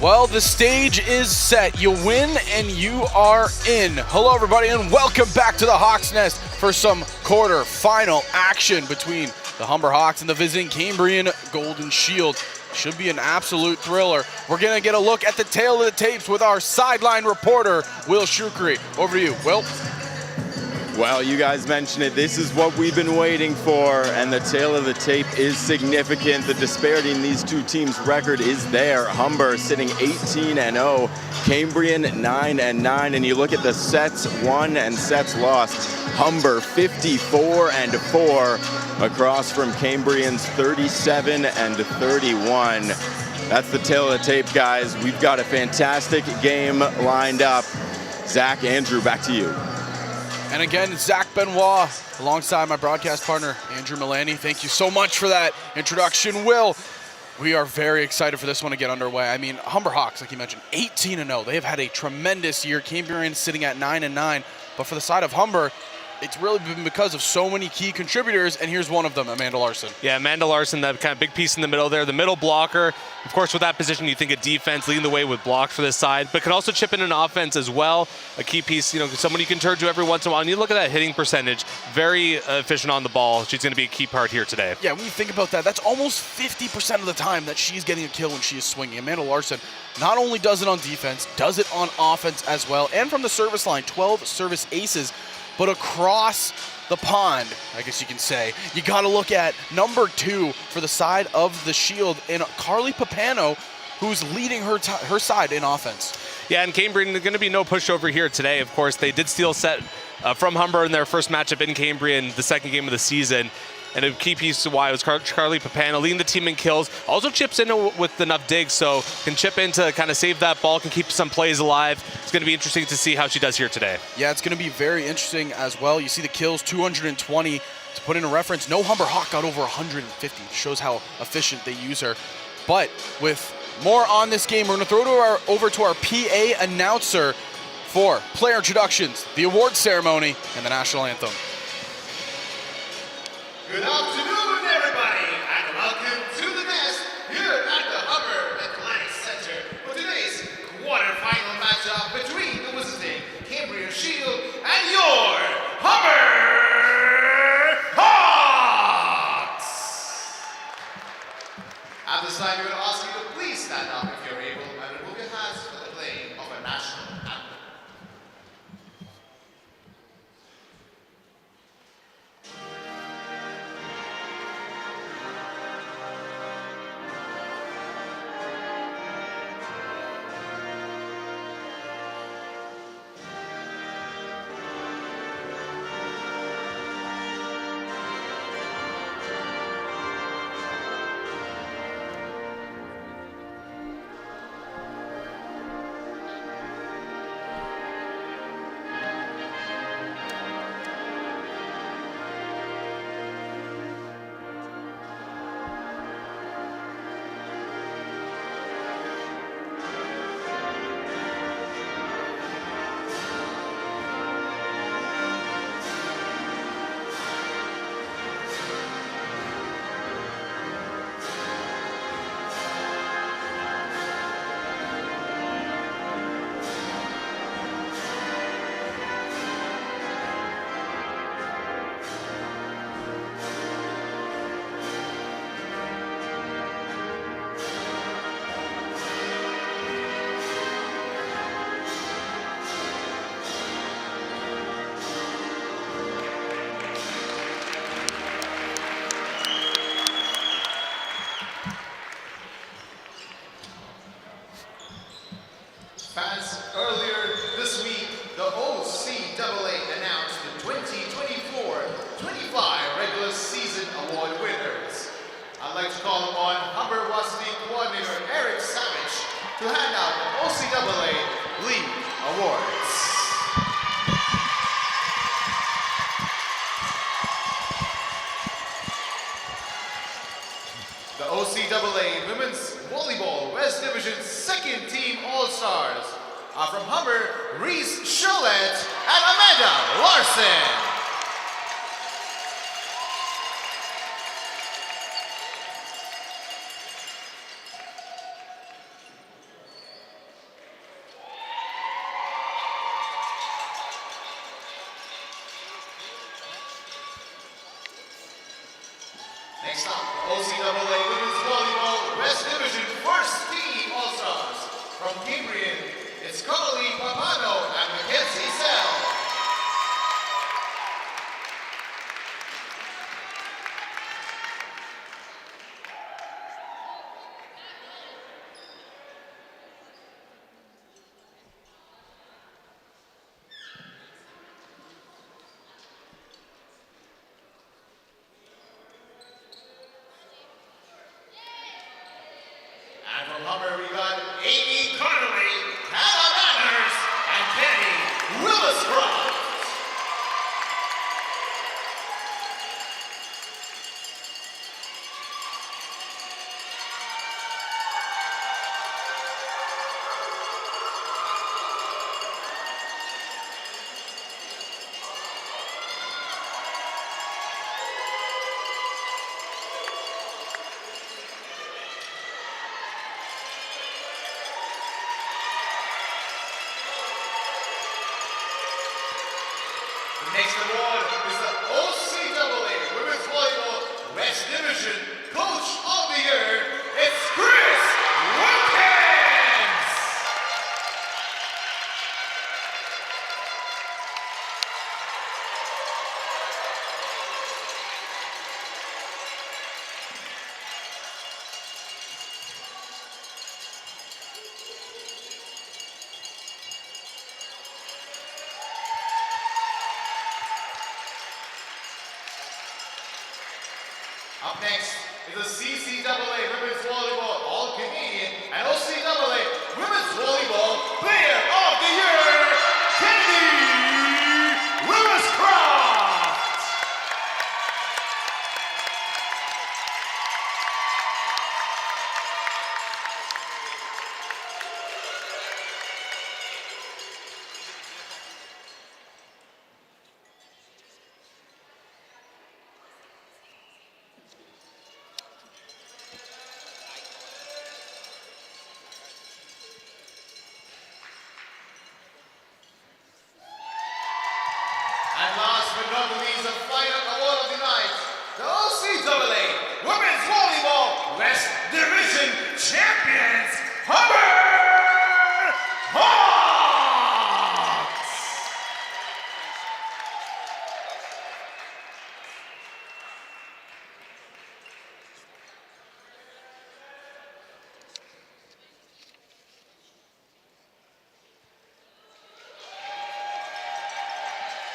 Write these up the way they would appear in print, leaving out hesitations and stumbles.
Well, the stage is set. You win and you are in. Hello, everybody, and welcome back to the Hawks Nest for some quarter-final action between the Humber Hawks and the visiting Cambrian Golden Shield. Should be an absolute thriller. We're going to get a look at the tail of the tapes with our sideline reporter, Will Shukri. Over to you, Will. Well, you guys mentioned it. This is what we've been waiting for, and the tail of the tape is significant. The disparity in these two teams' record is there. Humber sitting 18-0, Cambrian 9-9, and you look at the sets won and sets lost. Humber 54-4 across from Cambrian's 37-31. That's the tail of the tape, guys. We've got a fantastic game lined up. Zach, Andrew, back to you. And again, Zach Benoit alongside my broadcast partner, Andrew Milani. Thank you so much for that introduction, Will. We are very excited for this one to get underway. I mean, Humber Hawks, like you mentioned, 18-0. They have had a tremendous year. Cambrian sitting at 9-9. But for the side of Humber, it's really been because of so many key contributors, and here's one of them, Amanda Larson. Yeah, Amanda Larson, that kind of big piece in the middle there, the middle blocker. Of course, with that position, you think of defense, leading the way with blocks for this side, but can also chip in an offense as well. A key piece, someone you can turn to every once in a while. And you look at that hitting percentage, very efficient on the ball. She's going to be a key part here today. Yeah, when you think about that, that's almost 50% of the time that she's getting a kill when she is swinging. Amanda Larson not only does it on defense, does it on offense as well, and from the service line, 12 service aces, but across the pond, I guess you can say, you got to look at number 2 for the side of the Shield in Carly Papano, who's leading her side in offense. Yeah, and Cambrian, going to be no pushover here today. Of course, they did steal set from Humber in their first matchup in Cambrian, the second game of the season. And a key piece to why was Carly Papano leading the team in kills. Also chips in with enough digs, so can chip in to kind of save that ball, can keep some plays alive. It's going to be interesting to see how she does here today. Yeah, it's going to be very interesting as well. You see the kills, 220. To put in a reference, no Humber Hawk got over 150. Shows how efficient they use her. But with more on this game, we're going to throw over to our PA announcer for player introductions, the award ceremony, and the national anthem. Good afternoon, everybody, and welcome to the nest here at the Humber Athletic Center for today's quarterfinal matchup between the visiting Cambrian Shield and your Humber Hawks. At this time, we're going to ask you to please stand up if you're able and remove your hands for the playing of a national anthem. Fans, earlier this week, the OCAA announced the 2024-25 regular season award winners. I'd like to call upon Humber Varsity Coordinator Eric Savage to hand out the OCAA League Awards. The OCAA Women's Volleyball West Division Second Team All-Stars are from Humber, Reese Charlotte and Amanda Larson. Next up, OCAA Women's Volleyball West Division First Team All-Stars. From Cambrian, it's Carly Papano and Mackenzie Sell. And from Humber, we got Amy Connolly, Hannah Manners, and Kenny Willis-Croft. The next award is the OCAA Women's Volleyball West Division Coach of the Year. It's Chris Wilkins! Up next is the CCAA Women's Volleyball All-Canadian and OCAA Women's Volleyball Player of the Year, Kennedy Willis-Croft! And last but not least, the final award of the night, the OCAA Women's Volleyball West Division Champions, Humber Hawks!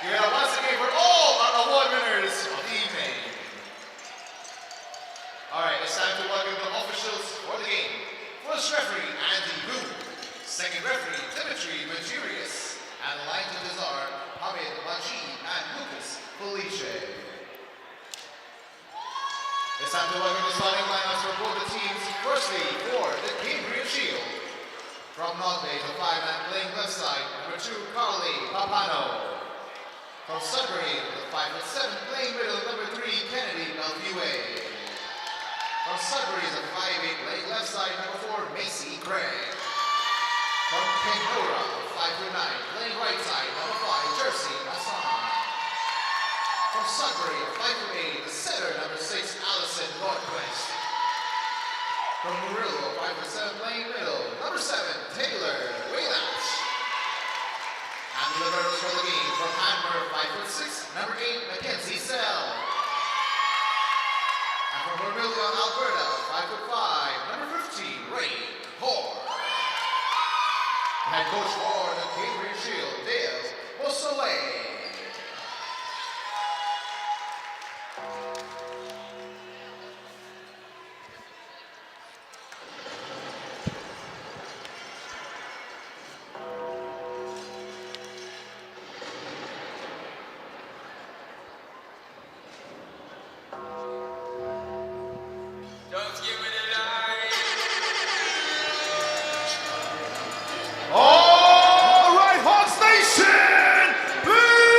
Give it up once again for all our award winners of the evening. Alright, it's time to welcome the officials for the game. First referee, Andy Boone. Second referee, Dimitri Magirius. And line judges are Hamid Majid and Lucas Felice. It's time to welcome the starting lineups for both the teams. Firstly, for the Cambrian Shield. From North Bay, the 5-man playing left side, number 2, Carly Papano. From Sudbury, the 5'7" playing middle, number 3, Kennedy Belvue. From Sudbury, the 5'8" playing left side, number 4, Macy Craig. From Kenora, the 5'9" playing right side, number 5, Jersey Hassan. From Sudbury, the 5'8", the setter, number 6, Allison Northwest. From Murillo, 5'7" playing middle, number 7, Taylor Waylach. And the liberals for the game from Humber, 5'6", number 8, Mackenzie Sell. And from Vermilion, Alberta, 5'5", number 15, Ray Hoare. Head coach for the Cambrian Shield, Dale Beausoleil. All right, Hawks Nation, please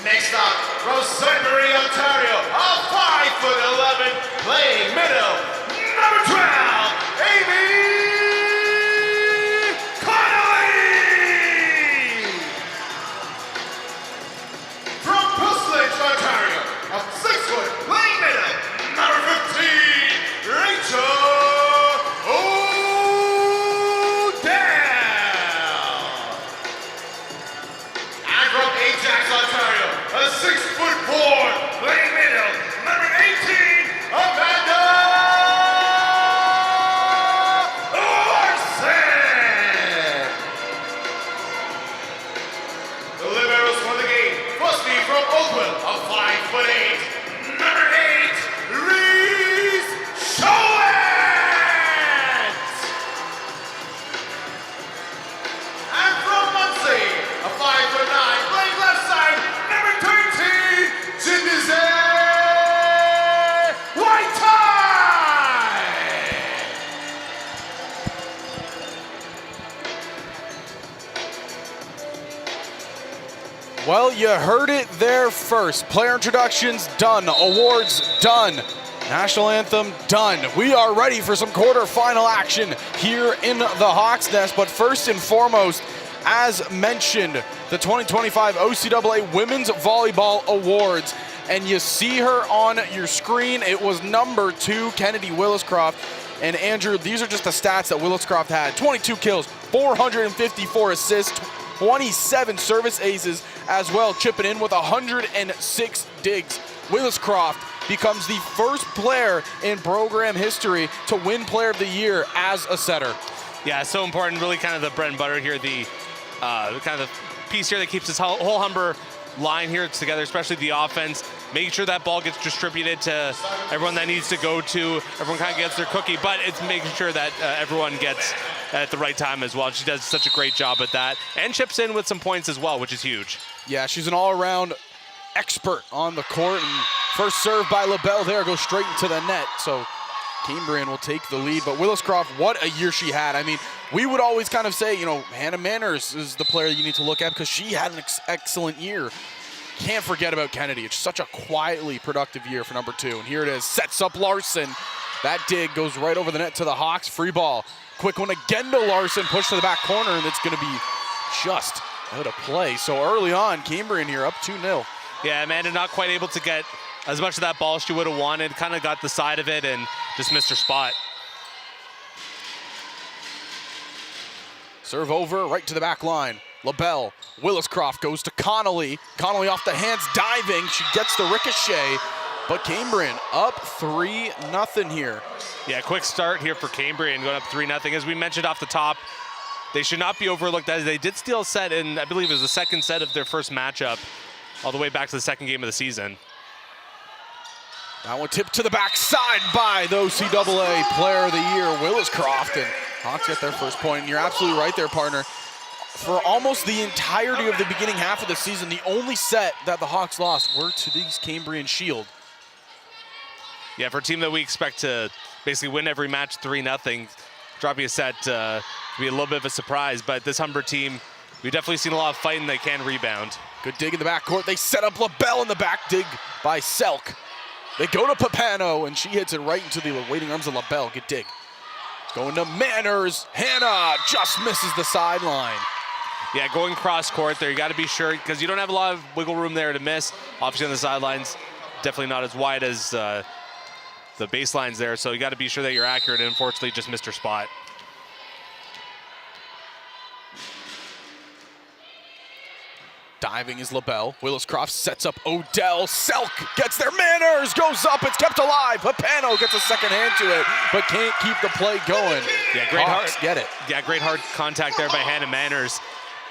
Next up, from Sudbury, Ontario, a 5'11", playing middle, number 12, Amy Connolly! From Puslinch, Ontario, a 6-foot, playing middle, number 15, Rachel O'Dell! And from Ajax, Ontario, a 6'4", playing middle, number 18, Amanda Larson! The liberals won the game. Firstly from Oakville, a 5'8", number 8, Reese Showens! And from Muncie, a 5'9", playing left side, number 13, Jinize White-Tie! Well, you heard it there first. Player introductions done. Awards done. National anthem done. We are ready for some quarterfinal action here in the Hawks Nest. But first and foremost, as mentioned, the 2025 OCAA Women's Volleyball Awards. And you see her on your screen. It was number 2, Kennedy Williscroft. And Andrew, these are just the stats that Williscroft had. 22 kills, 454 assists, 27 service aces as well, chipping in with 106 digs. Williscroft becomes the first player in program history to win Player of the Year as a setter. Yeah, so important. Really kind of the bread and butter here, the kind of the piece here that keeps this whole Humber line here together, especially the offense, making sure that ball gets distributed to everyone that needs to go to. Everyone kind of gets their cookie, but it's making sure that everyone gets at the right time as well. She does such a great job at that and chips in with some points as well, which is huge. Yeah, she's an all-around expert on the court, and first serve by LaBelle there goes straight into the net. So Cambrian will take the lead, but Williscroft, what a year she had. I mean, we would always kind of say, you know, Hannah Manners is the player you need to look at because she had an excellent year. Can't forget about Kennedy. It's such a quietly productive year for number 2. And here it is, sets up Larson. That dig goes right over the net to the Hawks. Free ball. Quick one again to Larson, push to the back corner, and it's going to be just out of play. So early on, Cambrian here up 2-0. Yeah, Amanda not quite able to get as much of that ball as she would have wanted. Kind of got the side of it and just missed her spot. Serve over, right to the back line. LaBelle, Williscroft goes to Connolly. Connolly off the hands, diving. She gets the ricochet, but Cambrian up 3-0 here. Yeah, quick start here for Cambrian, going up 3-0. As we mentioned off the top, they should not be overlooked as they did steal a set in, I believe it was the second set of their first matchup, all the way back to the second game of the season. That one tipped to the backside by the OCAA Player of the Year, Williscroft, and Hawks get their first point. And you're absolutely right there, partner. For almost the entirety of the beginning half of the season, the only set that the Hawks lost were to these Cambrian Shield. Yeah, for a team that we expect to basically win every match 3-0, dropping a set would be a little bit of a surprise. But this Humber team, we've definitely seen a lot of fighting. They can rebound. Good dig in the backcourt. They set up LaBelle in the back, dig by Selk. They go to Papano, and she hits it right into the waiting arms of LaBelle. Good dig. Going to Manners. Hannah just misses the sideline. Yeah, going cross court there, you got to be sure, because you don't have a lot of wiggle room there to miss. Obviously on the sidelines, definitely not as wide as the baselines there, so you got to be sure that you're accurate, and unfortunately just missed her spot. Diving is LaBelle. Williscroft sets up O'Dell. Selk gets there. Manners goes up. It's kept alive. Papano gets a second hand to it, but can't keep the play going. Yeah, great Hawks hard. Get it. Yeah, great hard contact there by Hannah Manners.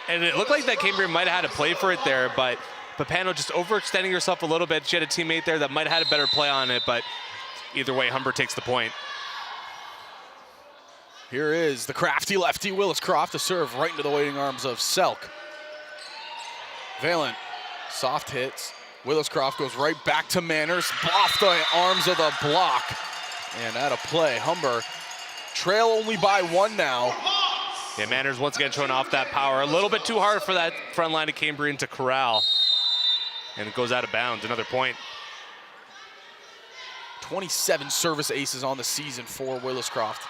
And it looked like that Cambrian might have had to play for it there, but Papano just overextending herself a little bit. She had a teammate there that might have had a better play on it, but either way, Humber takes the point. Here is the crafty lefty Williscroft to serve right into the waiting arms of Selk. Valent, soft hits. Williscroft goes right back to Manners, off the arms of the block. And out of play, Humber trail only by 1 now. Yeah, Manners once again showing off that power. A little bit too hard for that front line of Cambrian to corral. And it goes out of bounds, another point. 27 service aces on the season for Williscroft.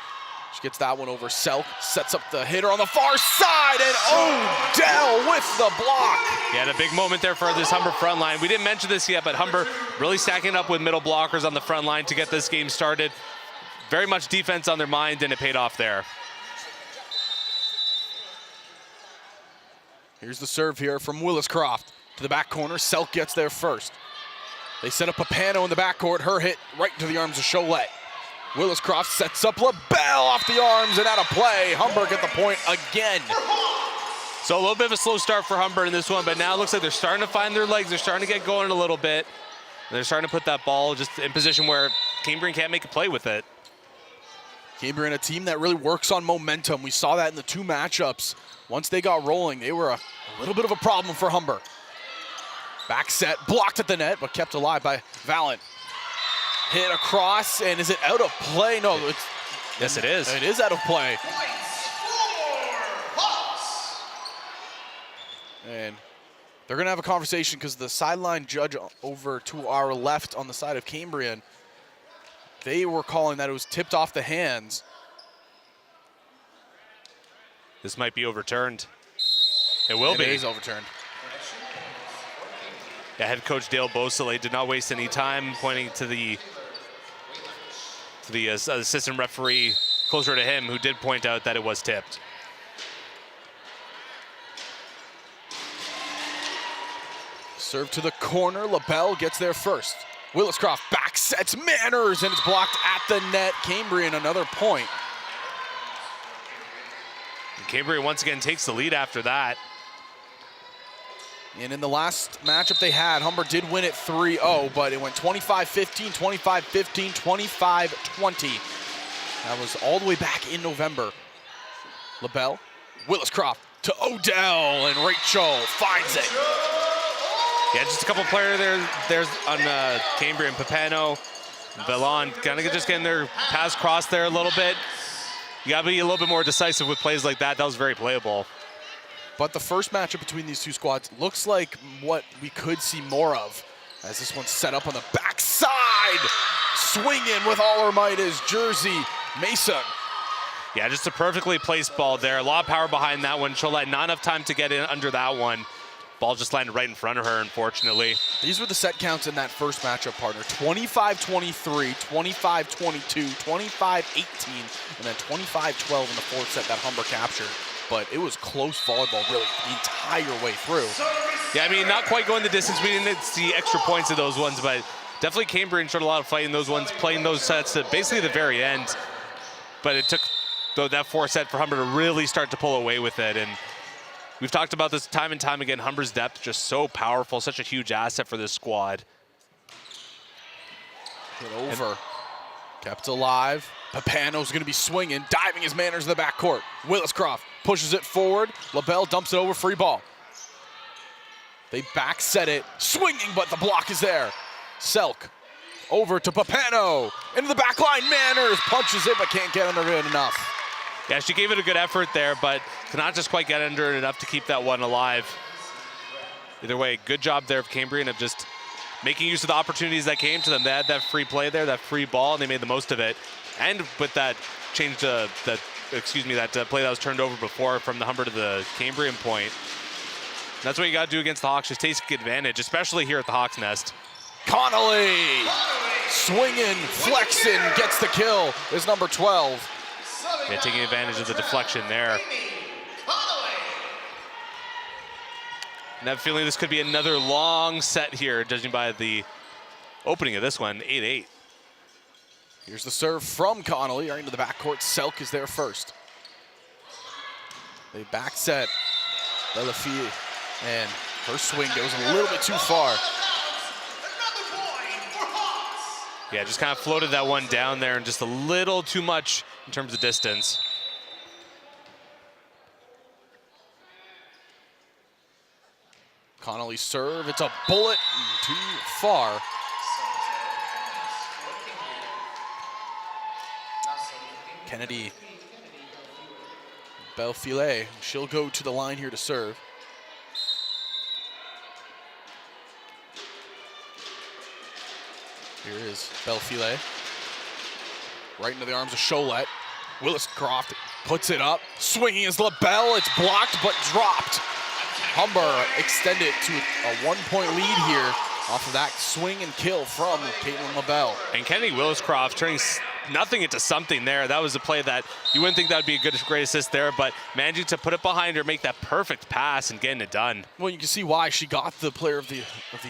She gets that one over. Selk sets up the hitter on the far side, and Odell with the block. Yeah, and a big moment there for this Humber front line. We didn't mention this yet, but Humber really stacking up with middle blockers on the front line to get this game started. Very much defense on their mind, and it paid off there. Here's the serve here from Williscroft to the back corner. Selk gets there first. They set up Papano in the backcourt. Her hit right into the arms of Cholet. Williscroft sets up LaBelle off the arms and out of play. Humber get the point again. So a little bit of a slow start for Humber in this one, but now it looks like they're starting to find their legs. They're starting to get going a little bit. They're starting to put that ball just in position where Cambrian can't make a play with it. Cambrian, a team that really works on momentum. We saw that in the two matchups. Once they got rolling, they were a little bit of a problem for Humber. Back set, blocked at the net, but kept alive by Valent. Hit across, and is it out of play? No, it's... Yes, it is. It is out of play. And they're going to have a conversation because the sideline judge over to our left on the side of Cambrian, they were calling that it was tipped off the hands. This might be overturned. It will be. It is overturned. Yeah, head coach Dale Beausoleil did not waste any time pointing to the assistant referee closer to him, who did point out that it was tipped. Serve to the corner. LaBelle gets there first. Williscroft back sets Manners, and it's blocked at the net. Cambrian another point. And Cambrian once again takes the lead after that. And in the last matchup they had, Humber did win it 3-0, but it went 25-15, 25-15, 25-20. That was all the way back in November. LaBelle, Williscroft to Odell, and Rachel finds it. Yeah, just a couple players there's on Cambrian. Papano, Vallon, kind of just getting their pass crossed there a little bit. You got to be a little bit more decisive with plays like that. That was very playable. But the first matchup between these two squads looks like what we could see more of, as this one's set up on the backside. Swinging with all her might is Jersey Mason. Yeah, just a perfectly placed ball there. A lot of power behind that one. Cholet, not enough time to get in under that one. Ball just landed right in front of her, unfortunately. These were the set counts in that first matchup, partner. 25-23, 25-22, 25-18, and then 25-12 in the fourth set that Humber captured. But it was close volleyball really the entire way through. Yeah, I mean, not quite going the distance. We didn't see extra points of those ones, but definitely Cambrian showed a lot of fight in those ones, playing those sets to basically the very end. But it took that fourth set for Humber to really start to pull away with it. And we've talked about this time and time again. Humber's depth just so powerful, such a huge asset for this squad. Hit over. Kept alive. Papano's going to be swinging, diving his Manners in the backcourt. Williscroft pushes it forward. LaBelle dumps it over, free ball. They back set it, swinging, but the block is there. Selk over to Papano. Into the back line, Manners punches it, but can't get under it enough. Yeah, she gave it a good effort there, but cannot just quite get under it enough to keep that one alive. Either way, good job there of Cambrian of just making use of the opportunities that came to them. They had that free play there, that free ball, and they made the most of it. And with that change, that play that was turned over before from the Humber to the Cambrian point. That's what you got to do against the Hawks, just take advantage, especially here at the Hawks Nest. Connolly swinging, flexing, gets the kill, is number 12. Yeah, taking advantage of the deflection there. And I have a feeling this could be another long set here, judging by the opening of this one, 8-8. Here's the serve from Connolly, right into the backcourt. Selk is there first. They back set. Delafie, and her swing goes a little bit too far. Yeah, just kind of floated that one down there and just a little too much in terms of distance. Connolly's serve, it's a bullet too far. Kennedy Belfile, she'll go to the line here to serve. Here is Belfile. Right into the arms of Cholet. Willis-Croft puts it up. Swinging is LaBelle. It's blocked but dropped. Humber extended to a 1-point lead here off of that swing and kill from Caitlin LaBelle. And Kennedy Willis-Croft turning nothing into something there. That was a play that you wouldn't think that would be a great assist there, but managing to put it behind her, make that perfect pass and getting it done. Well, you can see why she got the Player of the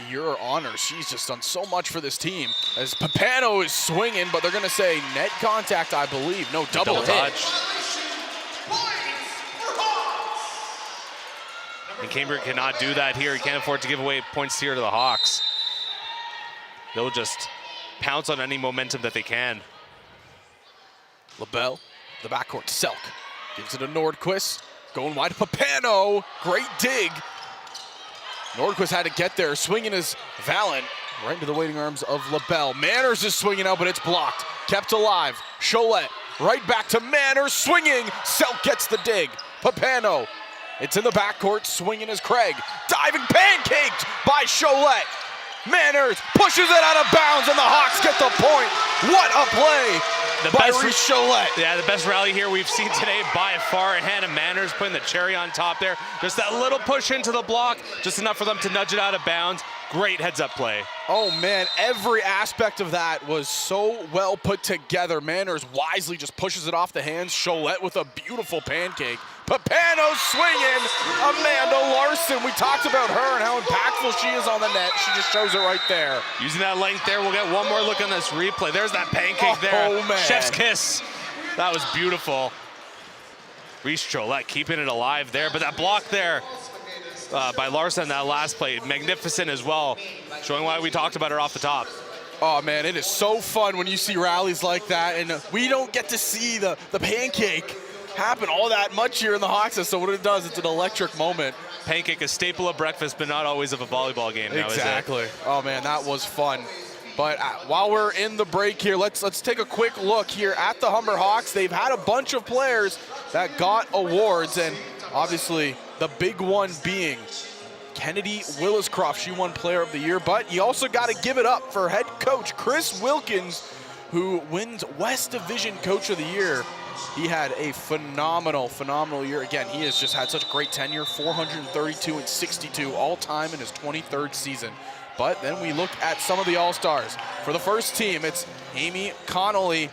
Year honor. She's just done so much for this team. As Papano is swinging, but they're going to say net contact, I believe. No, double hit. Touch. And Cambrian cannot do that here. He can't afford to give away points here to the Hawks. They'll just pounce on any momentum that they can. LaBelle, the backcourt, Selk. Gives it to Nordquist. Going wide to Papano. Great dig. Nordquist had to get there. Swinging is Valen. Right into the waiting arms of LaBelle. Manners is swinging out, but it's blocked. Kept alive. Cholet. Right back to Manners. Swinging. Selk gets the dig. Papano. It's in the backcourt. Swinging is Craig. Diving pancaked by Cholet. Manners pushes it out of bounds, and the Hawks get the point. What a play by Reese Cholet. Yeah, the best rally here we've seen today by far. And Hannah Manners putting the cherry on top there. Just that little push into the block, just enough for them to nudge it out of bounds. Great heads-up play. Oh, man, every aspect of that was so well put together. Manners wisely just pushes it off the hands. Cholet with a beautiful pancake. Papano swinging. Amanda Larson. We talked about her and how impactful she is on the net. She just shows it right there. Using that length there, we'll get one more look on this replay. There's that pancake there. Oh, man. Chef's kiss. That was beautiful. Reese Cholet keeping it alive there, but that block there by Larson, that last play, magnificent as well, showing why we talked about her off the top. Oh, man, it is so fun when you see rallies like that, and we don't get to see the pancake happen all that much here in the Hawks, so what it does, it's an electric moment. Pancake, a staple of breakfast, but not always of a volleyball game now, exactly. Is it? Oh, man, that was fun. But while we're in the break here, let's take a quick look here at the Humber Hawks. They've had a bunch of players that got awards, and obviously the big one being Kennedy Willis-Croft. She won Player of the Year, but you also got to give it up for head coach Chris Wilkins, who wins West Division Coach of the Year. He had a phenomenal year. Again, he has just had such great tenure, 432 and 62 all-time in his 23rd season. But then we look at some of the All-Stars. For the first team, it's Amy Connolly,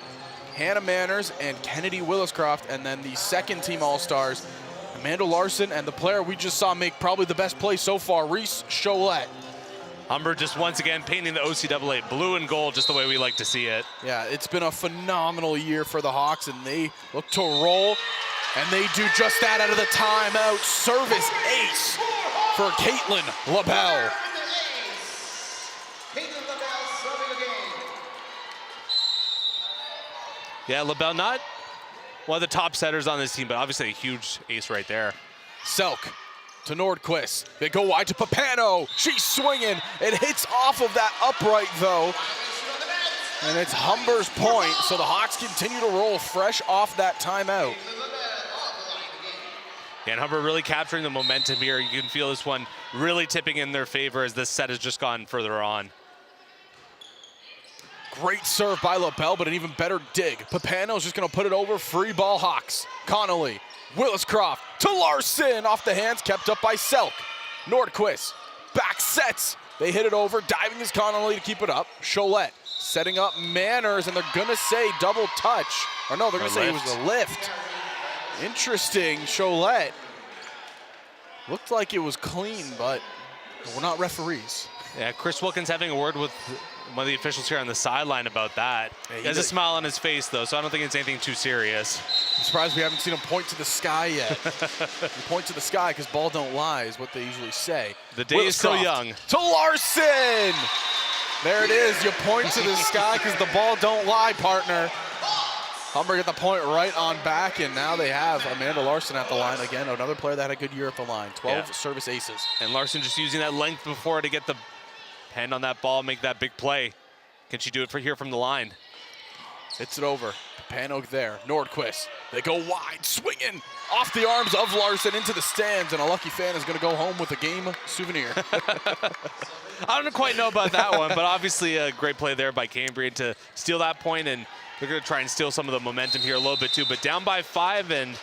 Hannah Manners, and Kennedy Willis-Croft. And then the second team All-Stars, Amanda Larson, and the player we just saw make probably the best play so far, Reese Cholet. Humber just once again painting the OCAA blue and gold just the way we like to see it. Yeah, it's been a phenomenal year for the Hawks, and they look to roll, and they do just that out of the timeout. Service ace for Caitlin LaBelle. Yeah, LaBelle not one of the top setters on this team, but obviously a huge ace right there. Selk to Nordquist. They go wide to Papano. She's swinging. It hits off of that upright, though. And it's Humber's point, so the Hawks continue to roll fresh off that timeout. Yeah, and Humber really capturing the momentum here. You can feel this one really tipping in their favor as this set has just gone further on. Great serve by LaBelle, but an even better dig. Papano's just going to put it over. Free ball Hawks. Connolly. Willis-Croft to Larson. Off the hands, kept up by Selk. Nordquist. Back sets. They hit it over. Diving is Connolly to keep it up. Cholet setting up Manners, and they're going to say double touch. Or no, they're going to say it was a lift. Interesting. Cholet. Looked like it was clean, but we're not referees. Yeah, Chris Wilkins having a word with one of the officials here on the sideline about that. Yeah, he has a smile on his face, though, so I don't think it's anything too serious. I'm surprised we haven't seen him point to the sky yet. You point to the sky because ball don't lie is what they usually say. The day is still young. To Larson! There it is. You point to the sky because the ball don't lie, partner. Humber get the point right on back, and now they have Amanda Larson at the line. Again, another player that had a good year at the line. 12 service aces. And Larson just using that length before to get the hand on that ball, make that big play. Can she do it here from the line? Hits it over. Papanog there. Nordquist. They go wide, swinging off the arms of Larson into the stands, and a lucky fan is going to go home with a game souvenir. I don't quite know about that one, but obviously a great play there by Cambrian to steal that point, and they're going to try and steal some of the momentum here a little bit too. But down by 5, and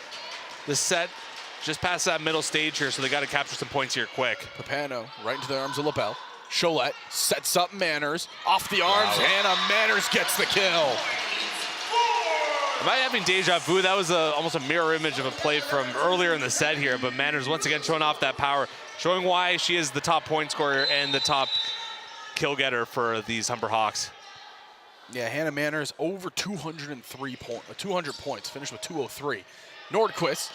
the set just past that middle stage here, so they got to capture some points here quick. Papano right into the arms of LaBelle. Cholette sets up Manners. Off the arms, Hannah Manners gets the kill. Am I having deja vu? That was almost a mirror image of a play from earlier in the set here, but Manners once again showing off that power, showing why she is the top point scorer and the top kill getter for these Humber Hawks. Yeah, Hannah Manners over 200 points, finished with 203. Nordquist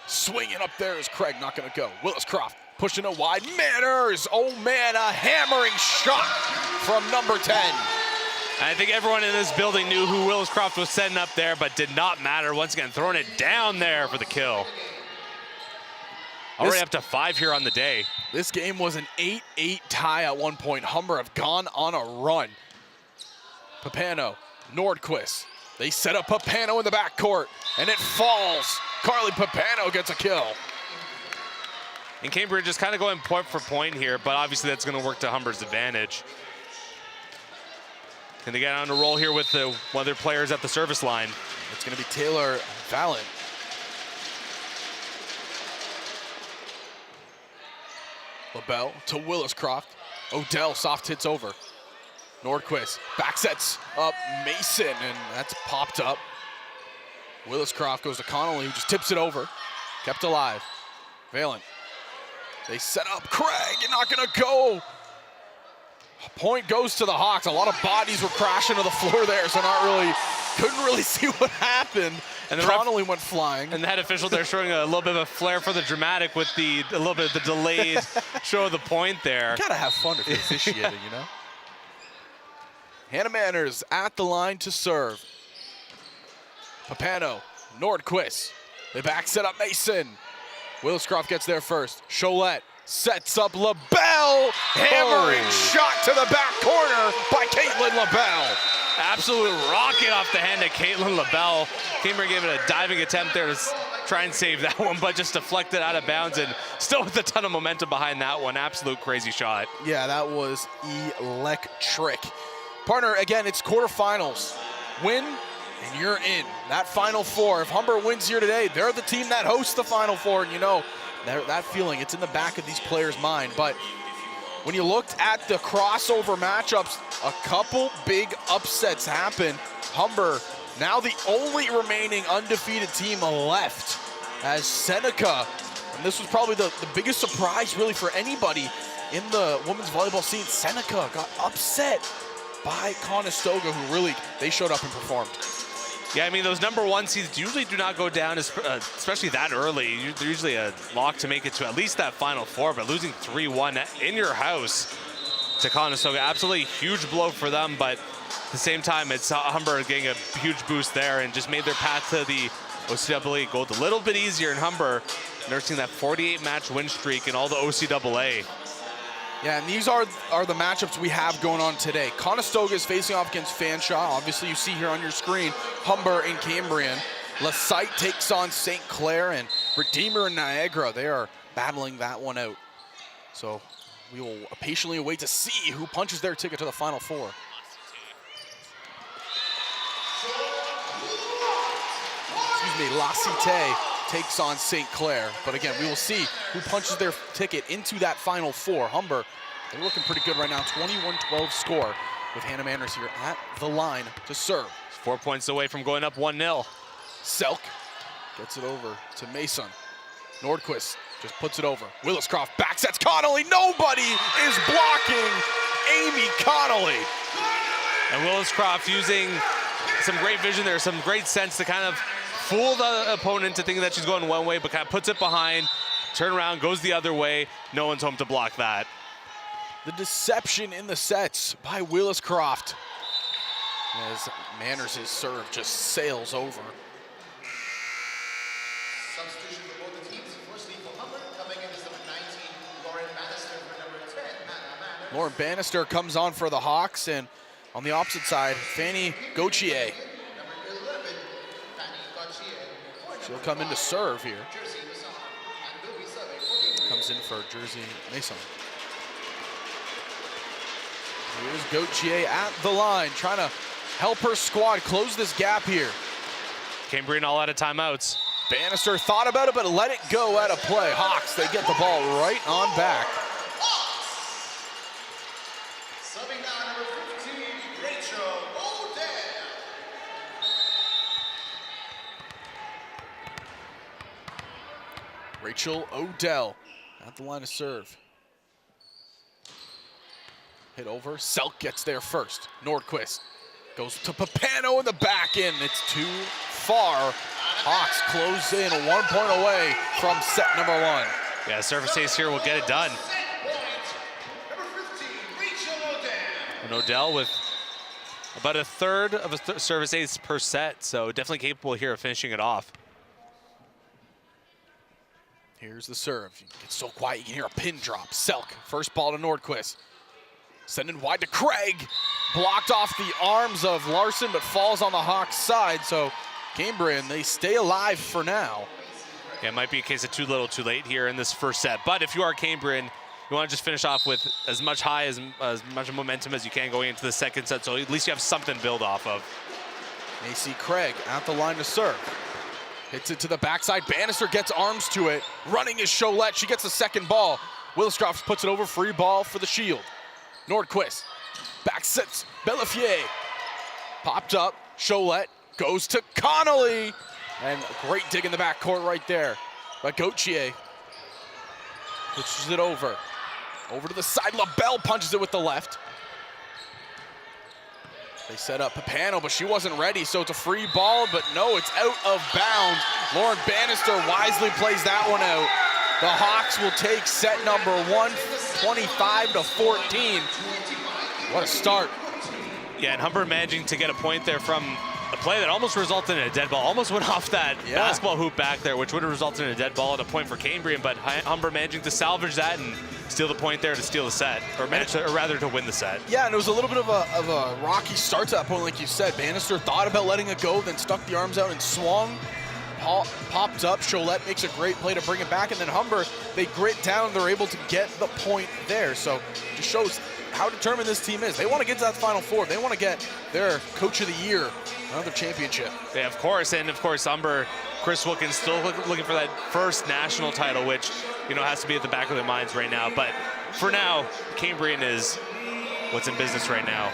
swinging up there is Craig, not going to go. Willis Croft pushing it wide. Manners, oh man, a hammering shot from number 10. I think everyone in this building knew who Willis Croft was setting up there, but did not matter. Once again, throwing it down there for the kill. Already up to 5 here on the day. This game was an 8-8 tie at one point. Humber have gone on a run. Papano, Nordquist. They set up Papano in the backcourt, and it falls. Carly Papano gets a kill. And Cambrian just kind of going point for point here, but obviously that's going to work to Humber's advantage. And they get on a roll here with one of their players at the service line. It's going to be Taylor Vallent. LaBelle to Willis Croft. Odell soft hits over. Nordquist back sets up Mason, and that's popped up. Willis Croft goes to Connolly, who just tips it over. Kept alive. Vallent. They set up Craig, and not going to go. Point goes to the Hawks. A lot of bodies were crashing to the floor there, so couldn't really see what happened. And then Connolly went flying. And the head official there showing a little bit of a flair for the dramatic with a little bit of the delayed show of the point there. You gotta have fun if you're officiating, you know? Hannah Manners at the line to serve. Papano, Nordquist. They back set up Mason. Willis Croft gets there first. Cholette sets up LaBelle. Hammering shot to the back corner by Caitlin LaBelle. Absolute rocket off the hand of Caitlin LaBelle. Cambrian gave it a diving attempt there to try and save that one, but just deflected out of bounds, and still with a ton of momentum behind that one. Absolute crazy shot. Yeah, that was electric. Partner, again, it's quarterfinals. Win, and you're in. That Final Four, if Humber wins here today, they're the team that hosts the Final Four, and you know, that feeling, it's in the back of these players' mind. But when you looked at the crossover matchups, a couple big upsets happened. Humber, now the only remaining undefeated team left, as Seneca, and this was probably the biggest surprise really for anybody in the women's volleyball scene, Seneca got upset by Conestoga, who really, they showed up and performed. Yeah, I mean, those #1 seeds usually do not go down, especially that early. They're usually a lock to make it to at least that Final Four, but losing 3-1 in your house to Conestoga, absolutely huge blow for them, but at the same time, it's Humber getting a huge boost there and just made their path to the OCAA gold a little bit easier in Humber, nursing that 48-match win streak in all the OCAA. Yeah, and these are the matchups we have going on today. Conestoga is facing off against Fanshawe. Obviously, you see here on your screen, Humber and Cambrian. LaSite takes on St. Clair, and Redeemer and Niagara, they are battling that one out. So we will patiently wait to see who punches their ticket to the Final Four. Excuse me, La Cité takes on St. Clair. But again, we will see who punches their ticket into that Final Four. Humber, they're looking pretty good right now. 21-12 score with Hannah Manners here at the line to serve. 4 points away from going up 1-0. Selk gets it over to Mason. Nordquist just puts it over. Willis Croft back sets Connolly. Nobody is blocking Amy Connolly. And Willis Croft using some great vision there, some great sense to kind of fool the opponent to think that she's going one way, but kind of puts it behind, turn around, goes the other way. No one's home to block that. The deception in the sets by Willis Croft, as Manners' serve just sails over. Substitution for both the teams. Firstly for Humber, coming in is number 19, Lauren Bannister for number 10, Hannah Manners. Lauren Bannister comes on for the Hawks, and on the opposite side, Fanny Gauthier She'll come in to serve here. Comes in for Jersey Mason. Here's Gauthier at the line, trying to help her squad close this gap here. Cambrian all out of timeouts. Bannister thought about it, but let it go out of play. Hawks, they get the ball right on back. Subbing down number 15, Rachel Odell. Rachel Odell at the line to serve. Hit over, Selk gets there first. Nordquist goes to Papano in the back end. It's too far. Hawks close in 1 point away from set number 1. Yeah, service ace here will get it done. Set point, number 15, Rachel Odell. And Odell with about a third of a service ace per set, so definitely capable here of finishing it off. Here's the serve. It's so quiet, you can hear a pin drop. Selk, first ball to Nordquist. Sending wide to Craig. Blocked off the arms of Larson, but falls on the Hawks side. So Cambrian, they stay alive for now. Yeah, it might be a case of too little, too late here in this first set. But if you are Cambrian, you want to just finish off with as much momentum as you can going into the second set, so at least you have something to build off of. Macy Craig at the line to serve. Hits it to the backside. Bannister gets arms to it. Running is Cholette. She gets the second ball. Williscroft puts it over. Free ball for the Shield. Nordquist. Back sets. Bellafier. Popped up. Cholette goes to Connolly. And a great dig in the backcourt right there by Gauthier. Pushes it over. Over to the side. LaBelle punches it with the left. They set up Papano, but she wasn't ready, so it's a free ball, but no, it's out of bounds. Lauren Bannister wisely plays that one out. The Hawks will take set number 1, 25-14. What a start. Yeah, and Humber managing to get a point there from a play that almost resulted in a dead ball. Almost went off that basketball hoop back there, which would have resulted in a dead ball and a point for Cambrian, but Humber managing to salvage that and steal the point there to steal the set, or rather to win the set. Yeah, and it was a little bit of a rocky start to that point, like you said. Bannister thought about letting it go, then stuck the arms out and swung. Popped up. Cholette makes a great play to bring it back, and then Humber, they grit down. They're able to get the point there. So just shows how determined this team is. They want to get to that Final Four. They want to get their Coach of the Year, another championship. Yeah, of course. And of course, Humber, Chris Wilkins still looking for that first national title, which, you know, has to be at the back of their minds right now. But for now, Cambrian is what's in business right now.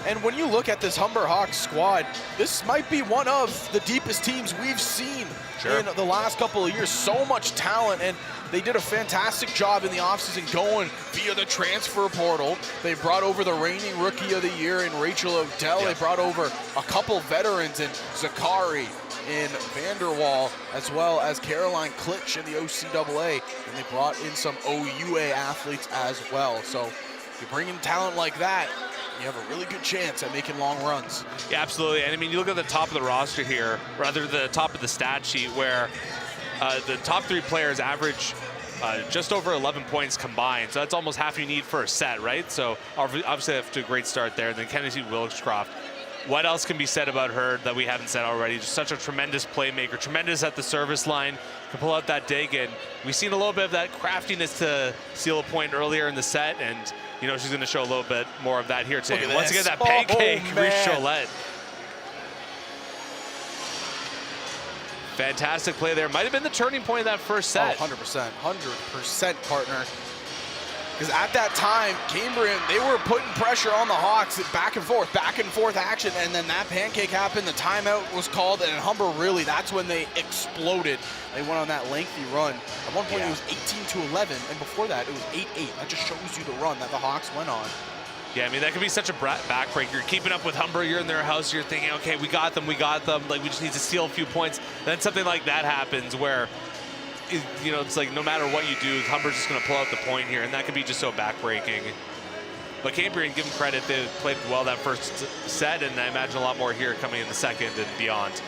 And when you look at this Humber Hawks squad, this might be one of the deepest teams we've seen in the last couple of years. So much talent, and they did a fantastic job in the offseason going via the transfer portal. They brought over the reigning Rookie of the Year in Rachel Odell. They brought over a couple veterans in Zakari, in Vanderwall, as well as Caroline Klitsch in the OCAA. And they brought in some OUA athletes as well. So you bring in talent like that, you have a really good chance at making long runs. Yeah, absolutely. And I mean, you look at the top of the roster here, rather the top of the stat sheet, where the top 3 players average just over 11 points combined. So that's almost half you need for a set, right? So obviously after a great start there. And then Kennedy Williscroft. What else can be said about her that we haven't said already? Just such a tremendous playmaker, tremendous at the service line, can pull out that dig. And we've seen a little bit of that craftiness to steal a point earlier in the set. And, you know, she's going to show a little bit more of that here today. Once again, that pancake reached Cholette. Fantastic play there. Might have been the turning point of that first set. Oh, 100%, partner. Because at that time, Cambrian, they were putting pressure on the Hawks, back and forth action, and then that pancake happened, the timeout was called, and Humber really, that's when they exploded. They went on that lengthy run. At one point, it was 18-11, and before that, it was 8-8. That just shows you the run that the Hawks went on. Yeah, I mean, that could be such a backbreaker. You're keeping up with Humber, you're in their house, you're thinking, okay, we got them, like, we just need to steal a few points. Then something like that happens where, you know, it's like no matter what you do, Humber's just going to pull out the point here, and that could be just so backbreaking. But Cambrian, give them credit, they played well that first set, and I imagine a lot more here coming in the second and beyond.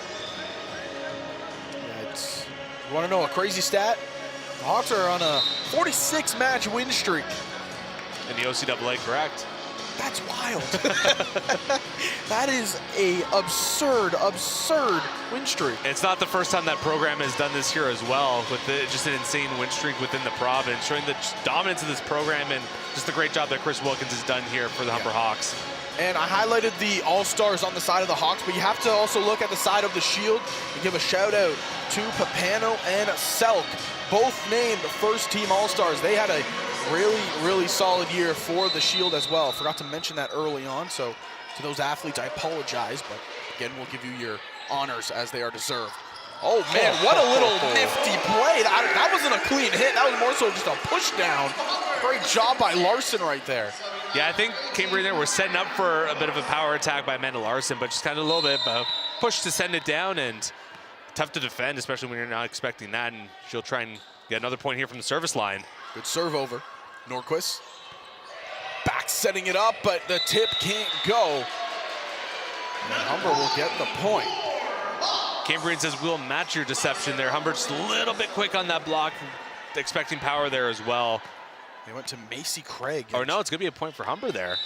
Yeah, you want to know a crazy stat? The Hawks are on a 46-match win streak. In the OCAA, correct. That's wild. That is a absurd win streak. It's not the first time that program has done this here as well, with just an insane win streak within the province, showing the dominance of this program and just the great job that Chris Wilkins has done here for the Humber Hawks. And I highlighted the All-Stars on the side of the Hawks, but you have to also look at the side of the Shield and give a shout out to Papano and Selk, both named first-team All-Stars. They had a really solid year for the Shield as well. Forgot to mention that early on, so to those athletes, I apologize, but again, we'll give you your honors as they are deserved. Oh man, what a little nifty play. That wasn't a clean hit, that was more so just a push down. Great job by Larson right there. Yeah, I think Cambrian there was setting up for a bit of a power attack by Amanda Larson, but just kind of a little bit of a push to send it down, and tough to defend, especially when you're not expecting that, and she'll try and get another point here from the service line. Good serve over. Nordquist back setting it up, but the tip can't go. And Humber will get the point. Cambrian says we'll match your deception there. Humber just a little bit quick on that block, expecting power there as well. They went to Macy Craig. Oh no, it's gonna be a point for Humber there.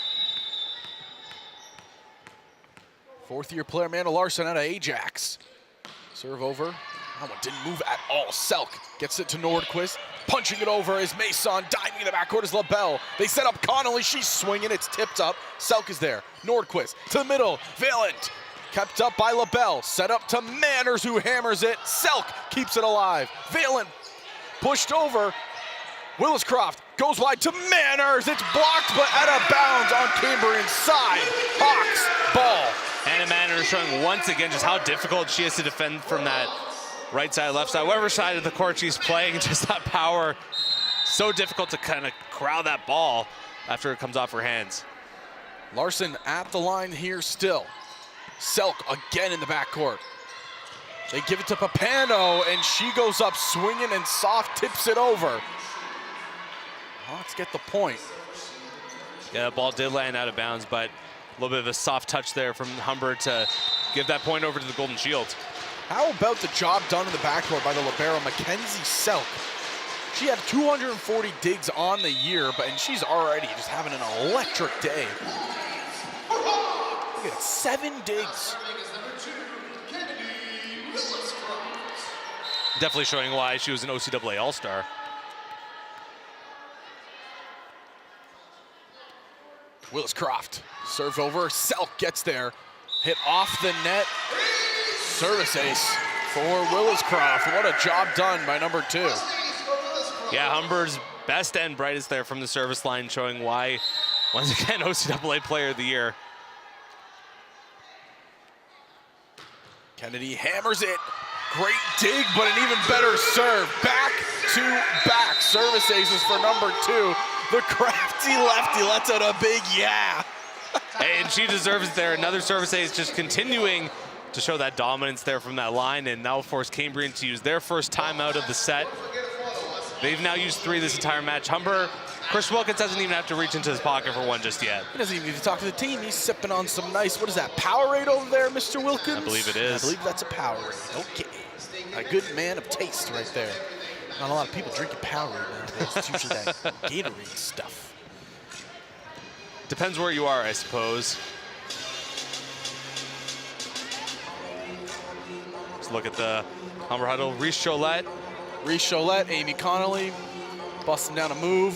Fourth-year player Amanda Larson out of Ajax. Serve over. That one didn't move at all. Selk gets it to Nordquist. Punching it over is Mason. Diving in the backcourt is LaBelle. They set up Connolly. She's swinging. It's tipped up. Selk is there. Nordquist to the middle. Valent. Kept up by LaBelle. Set up to Manners, who hammers it. Selk keeps it alive. Valent pushed over. Williscroft goes wide to Manners. It's blocked, but out of bounds on Cambrian's side. Hawks ball. Hannah Manners showing once again just how difficult she is to defend from that right side, left side, whatever side of the court she's playing, just that power. So difficult to kind of corral that ball after it comes off her hands. Larson at the line here still. Selk again in the backcourt. They give it to Papano, and she goes up swinging and soft tips it over. Hawks get the point. Yeah, the ball did land out of bounds, but a little bit of a soft touch there from Humber to give that point over to the Golden Shield. How about the job done in the backcourt by the libero, Mackenzie Selk? She had 240 digs on the year, and she's already just having an electric day. Look at it, 7 digs. Definitely showing why she was an OCAA All-Star. Williscroft, serve over, Selk gets there, hit off the net, service ace for Williscroft. What a job done by number 2. Yeah, Humber's best and brightest there from the service line, showing why, once again, OCAA Player of the Year. Kennedy hammers it. Great dig, but an even better serve. Back to back service aces for number 2. The crafty lefty lets out a big yeah. And she deserves it there. Another service ace, just continuing to show that dominance there from that line, and now force Cambrian to use their first timeout of the set. They've now used 3 this entire match. Humber, Chris Wilkins doesn't even have to reach into his pocket for one just yet. He doesn't even need to talk to the team. He's sipping on some nice, what is that, Powerade over there, Mr. Wilkins? I believe it is. I believe that's a Powerade. Okay. A good man of taste right there. Not a lot of people drinking Powerade nowadays. It's usually that Gatorade stuff. Depends where you are, I suppose. Let's look at the Humber huddle. Reese Cholette. Reese Cholette, Amy Connolly, busting down a move.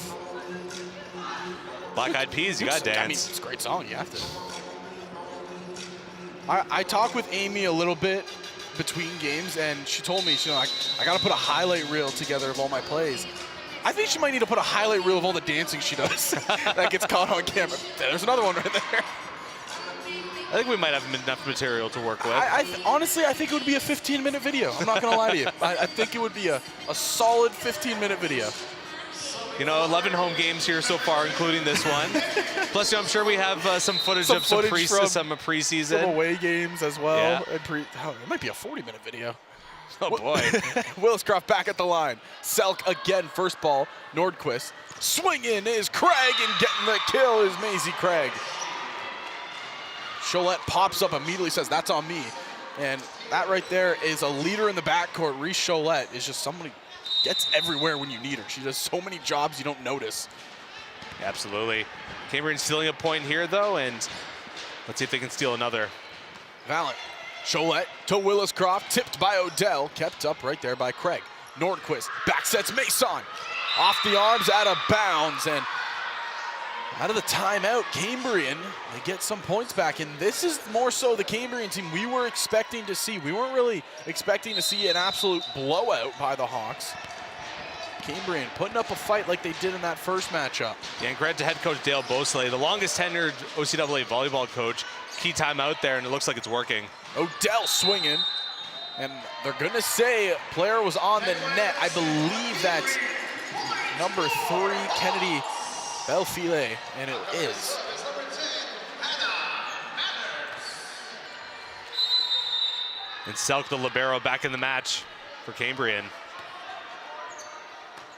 Black Eyed Peas, you got to dance. I mean, it's a great song, you have to. I talk with Amy a little bit between games, and she told me, she's like, I got to put a highlight reel together of all my plays. I think she might need to put a highlight reel of all the dancing she does that gets caught on camera. There's another one right there. I think we might have enough material to work with. Honestly, I think it would be a 15-minute video. I'm not going to lie to you. I think it would be a solid 15-minute video. You know, 11 home games here so far, including this one. Plus, I'm sure we have some footage of some preseason. Some away games as well. Yeah. It might be a 40-minute video. Oh, boy. Williscroft back at the line. Selk again, first ball. Nordquist. Swing in is Craig, and getting the kill is Maisie Craig. Cholette pops up immediately, says, that's on me. And that right there is a leader in the backcourt. Reese Cholette is just somebody gets everywhere when you need her. She does so many jobs you don't notice. Absolutely. Cambrian stealing a point here, though, and let's see if they can steal another. Valent, Cholette to Willis-Croft, tipped by Odell, kept up right there by Craig. Nordquist back sets Mason, off the arms, out of bounds, and out of the timeout, Cambrian, they get some points back, and this is more so the Cambrian team we were expecting to see. We weren't really expecting to see an absolute blowout by the Hawks. Cambrian putting up a fight like they did in that first matchup. Yeah, and credit to head coach Dale Beausoleil, the longest tenured OCAA volleyball coach. Key time out there, and it looks like it's working. Odell swinging, and they're gonna say player was on the net. I believe that's number 3, Kennedy Belfile, and it is. And Selk, the libero, back in the match for Cambrian.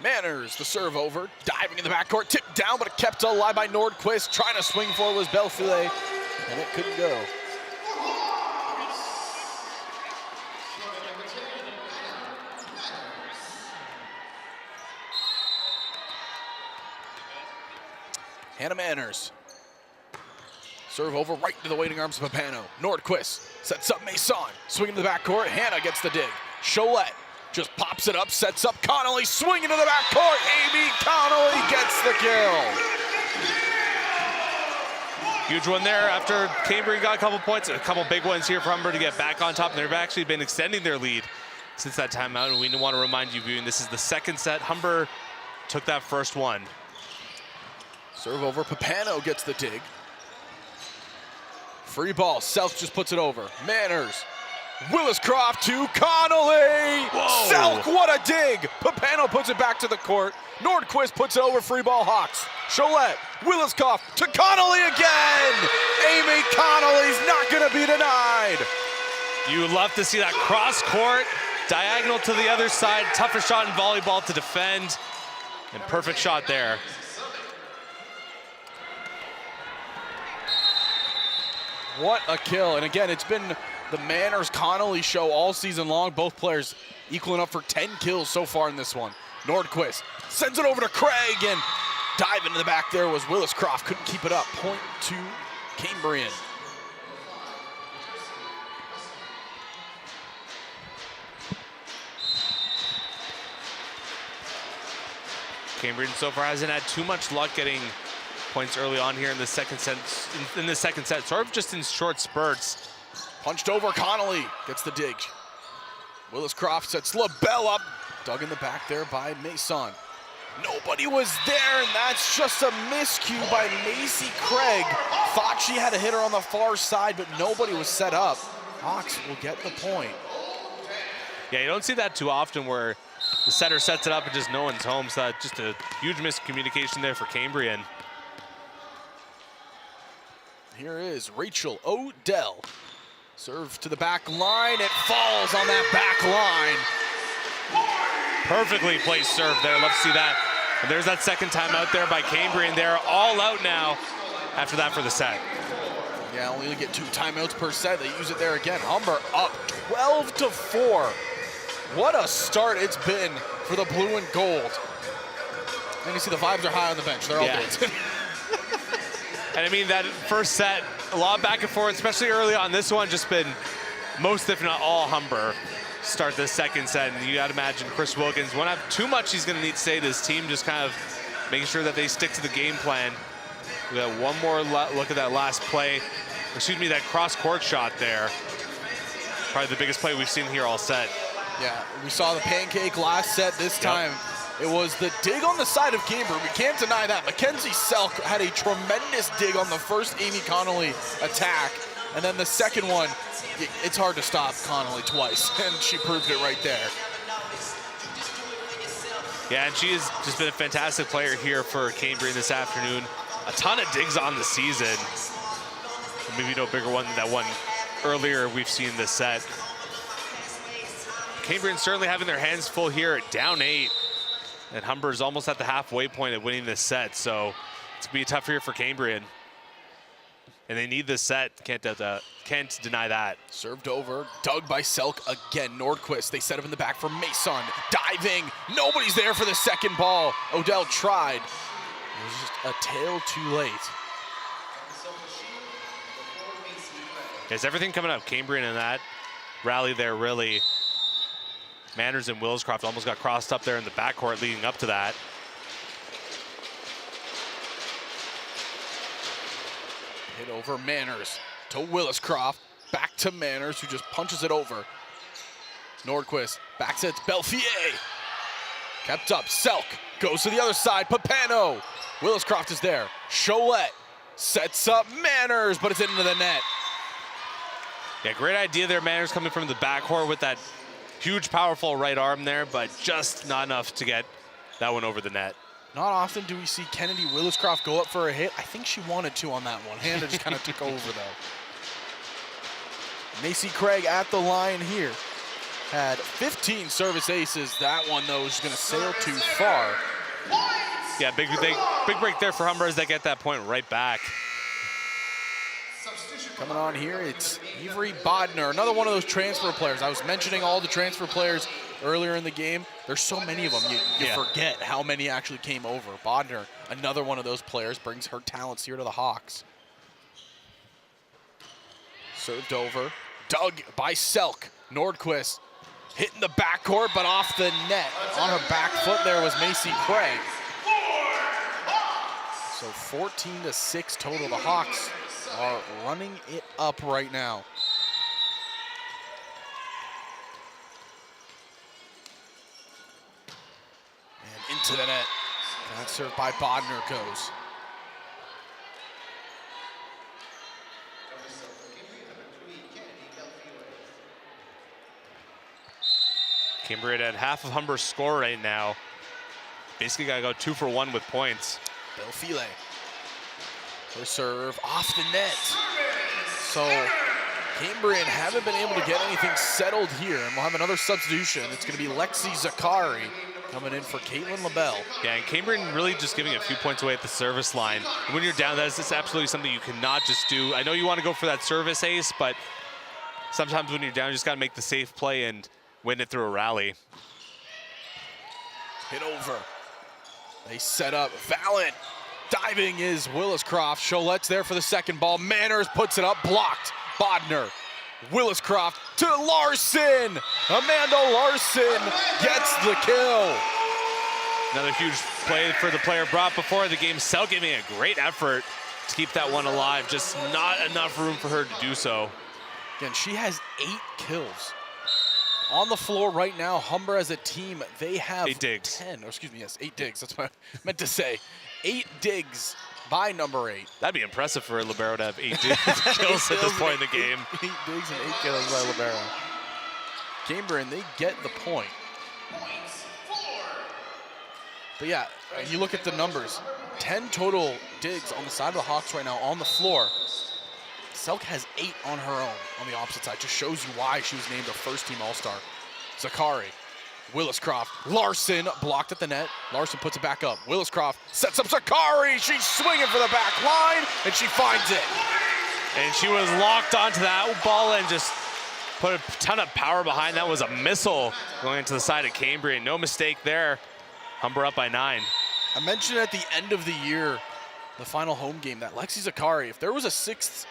Manners, the serve over, diving in the backcourt, tipped down, but it kept alive by Nordquist. Trying to swing for it was Belfile, and it couldn't go. Hannah Manners. Serve over right into the waiting arms of Papano. Nordquist sets up Mason. Swinging to the backcourt. Hannah gets the dig. Cholette just pops it up, sets up Connolly. Swinging to the backcourt. Amy Connolly gets the kill. Huge one there after Cambrian got a couple points. A couple big ones here for Humber to get back on top. And they've actually been extending their lead since that timeout. And we want to remind you, viewing, this is the second set. Humber took that first one. Serve over, Papano gets the dig. Free ball, Selk just puts it over. Manners, Willis-Croft to Connolly! Whoa. Selk, what a dig! Papano puts it back to the court. Nordquist puts it over, free ball Hawks. Cholette, Willis-Croft to Connolly again! Amy Connolly's not gonna be denied! You would love to see that cross court, diagonal to the other side, toughest shot in volleyball to defend, and perfect shot there. What a kill, and again, it's been the Manners-Connolly show all season long. Both players equaling up for 10 kills so far in this one. Nordquist sends it over to Craig, and dive into the back there was Willis-Croft. Couldn't keep it up. Point to Cambrian. Cambrian so far hasn't had too much luck getting points early on here in the second set. Sort of just in short spurts. Punched over, Connolly gets the dig. Willis-Croft sets LaBelle up. Dug in the back there by Mason. Nobody was there, and that's just a miscue by Macy Craig. Thought she had a hitter on the far side, but nobody was set up. Hawks will get the point. Yeah, you don't see that too often where the setter sets it up and just no one's home, so that's just a huge miscommunication there for Cambrian. Here is Rachel Odell. Serve to the back line. It falls on that back line. Perfectly placed serve there. Love to see that. And there's that second time out there by Cambrian. They're all out now after that for the set. Yeah, only get 2 timeouts per set. They use it there again. Humber up 12-4. What a start it's been for the blue and gold. And you see the vibes are high on the bench. They're all good. And I mean, that first set, a lot back and forth, especially early on. This one just been most, if not all, Humber start this second set. And you got to imagine Chris Wilkins won't have too much he's going to need to say to his team, just kind of making sure that they stick to the game plan. We got one more look at that last play. Excuse me, that cross-court shot there. Probably the biggest play we've seen here all set. Yeah, we saw the pancake last set. This time, it was the dig on the side of Cambrian. We can't deny that. Mackenzie Selk had a tremendous dig on the first Amy Connolly attack. And then the second one, it's hard to stop Connolly twice. And she proved it right there. Yeah, and she has just been a fantastic player here for Cambrian this afternoon. A ton of digs on the season. Maybe no bigger one than that one earlier we've seen this set. Cambrian certainly having their hands full here at down 8. And Humber's almost at the halfway point of winning this set, so it's gonna be a tough year for Cambrian. And they need this set, can't deny that. Served over, dug by Selk again. Nordquist, they set up in the back for Mason. Diving, nobody's there for the second ball. Odell tried. It was just a tail too late. There's everything coming up. Cambrian in that rally there, really. Manners and Williscroft almost got crossed up there in the backcourt leading up to that. Hit over Manners to Williscroft. Back to Manners, who just punches it over. Nordquist back sets Belfier. Kept up. Selk goes to the other side. Papano. Williscroft is there. Cholette sets up Manners, but it's into the net. Yeah, great idea there. Manners coming from the backcourt with that huge, powerful right arm there, but just not enough to get that one over the net. Not often do we see Kennedy Williscroft go up for a hit. I think she wanted to on that one. Hannah just kind of took over, though. Macy Craig at the line here. Had 15 service aces. That one, though, is going to sail too far. Yeah, big break there for Humber as they get that point right back. Coming on here, it's Avery Bodner, another one of those transfer players. I was mentioning all the transfer players earlier in the game. There's so many of them, you forget how many actually came over. Bodner, another one of those players, brings her talents here to the Hawks. Served over, dug by Selk. Nordquist hitting the backcourt, but off the net. On her back foot there was Macy Craig. So 14-6 total. The Hawks are running it up right now. And into the net. That served by Bodner goes. Cambrian at half of Humber's score right now. Basically got to go 2 for 1 with points. Belfile. Her serve off the net. So Cambrian haven't been able to get anything settled here, and we'll have another substitution. It's going to be Lexi Zakari coming in for Caitlin LaBelle. Yeah, and Cambrian really just giving a few points away at the service line. When you're down, that's absolutely something you cannot just do. I know you want to go for that service ace, but sometimes when you're down, you just got to make the safe play and win it through a rally. Hit over. They set up. Valiant. Diving is Williscroft. Cholette's there for the second ball. Manners puts it up. Blocked. Bodner. Williscroft to Larson. Amanda Larson gets the kill. Another huge play for the player brought before the game. Selk giving a great effort to keep that one alive. Just not enough room for her to do so. Again, she has 8 kills. On the floor right now, Humber as a team, they have 8 digs. 10. Or excuse me, yes, 8 digs. That's what I meant to say. 8 digs by number 8. That'd be impressive for a libero to have 8 kills at this point in the game. 8 digs and 8 kills by libero. Cambrian, they get the point. But yeah, you look at the numbers. 10 total digs on the side of the Hawks right now on the floor. Selk has 8 on her own on the opposite side. Just shows you why she was named a first-team All-Star. Zakari, Williscroft, Larson blocked at the net. Larson puts it back up. Williscroft sets up Zakari. She's swinging for the back line, and she finds it. And she was locked onto that ball and just put a ton of power behind. That was a missile going into the side of Cambrian. No mistake there. Humber up by 9. I mentioned at the end of the year, the final home game, that Lexi Zakari, if there was a sixth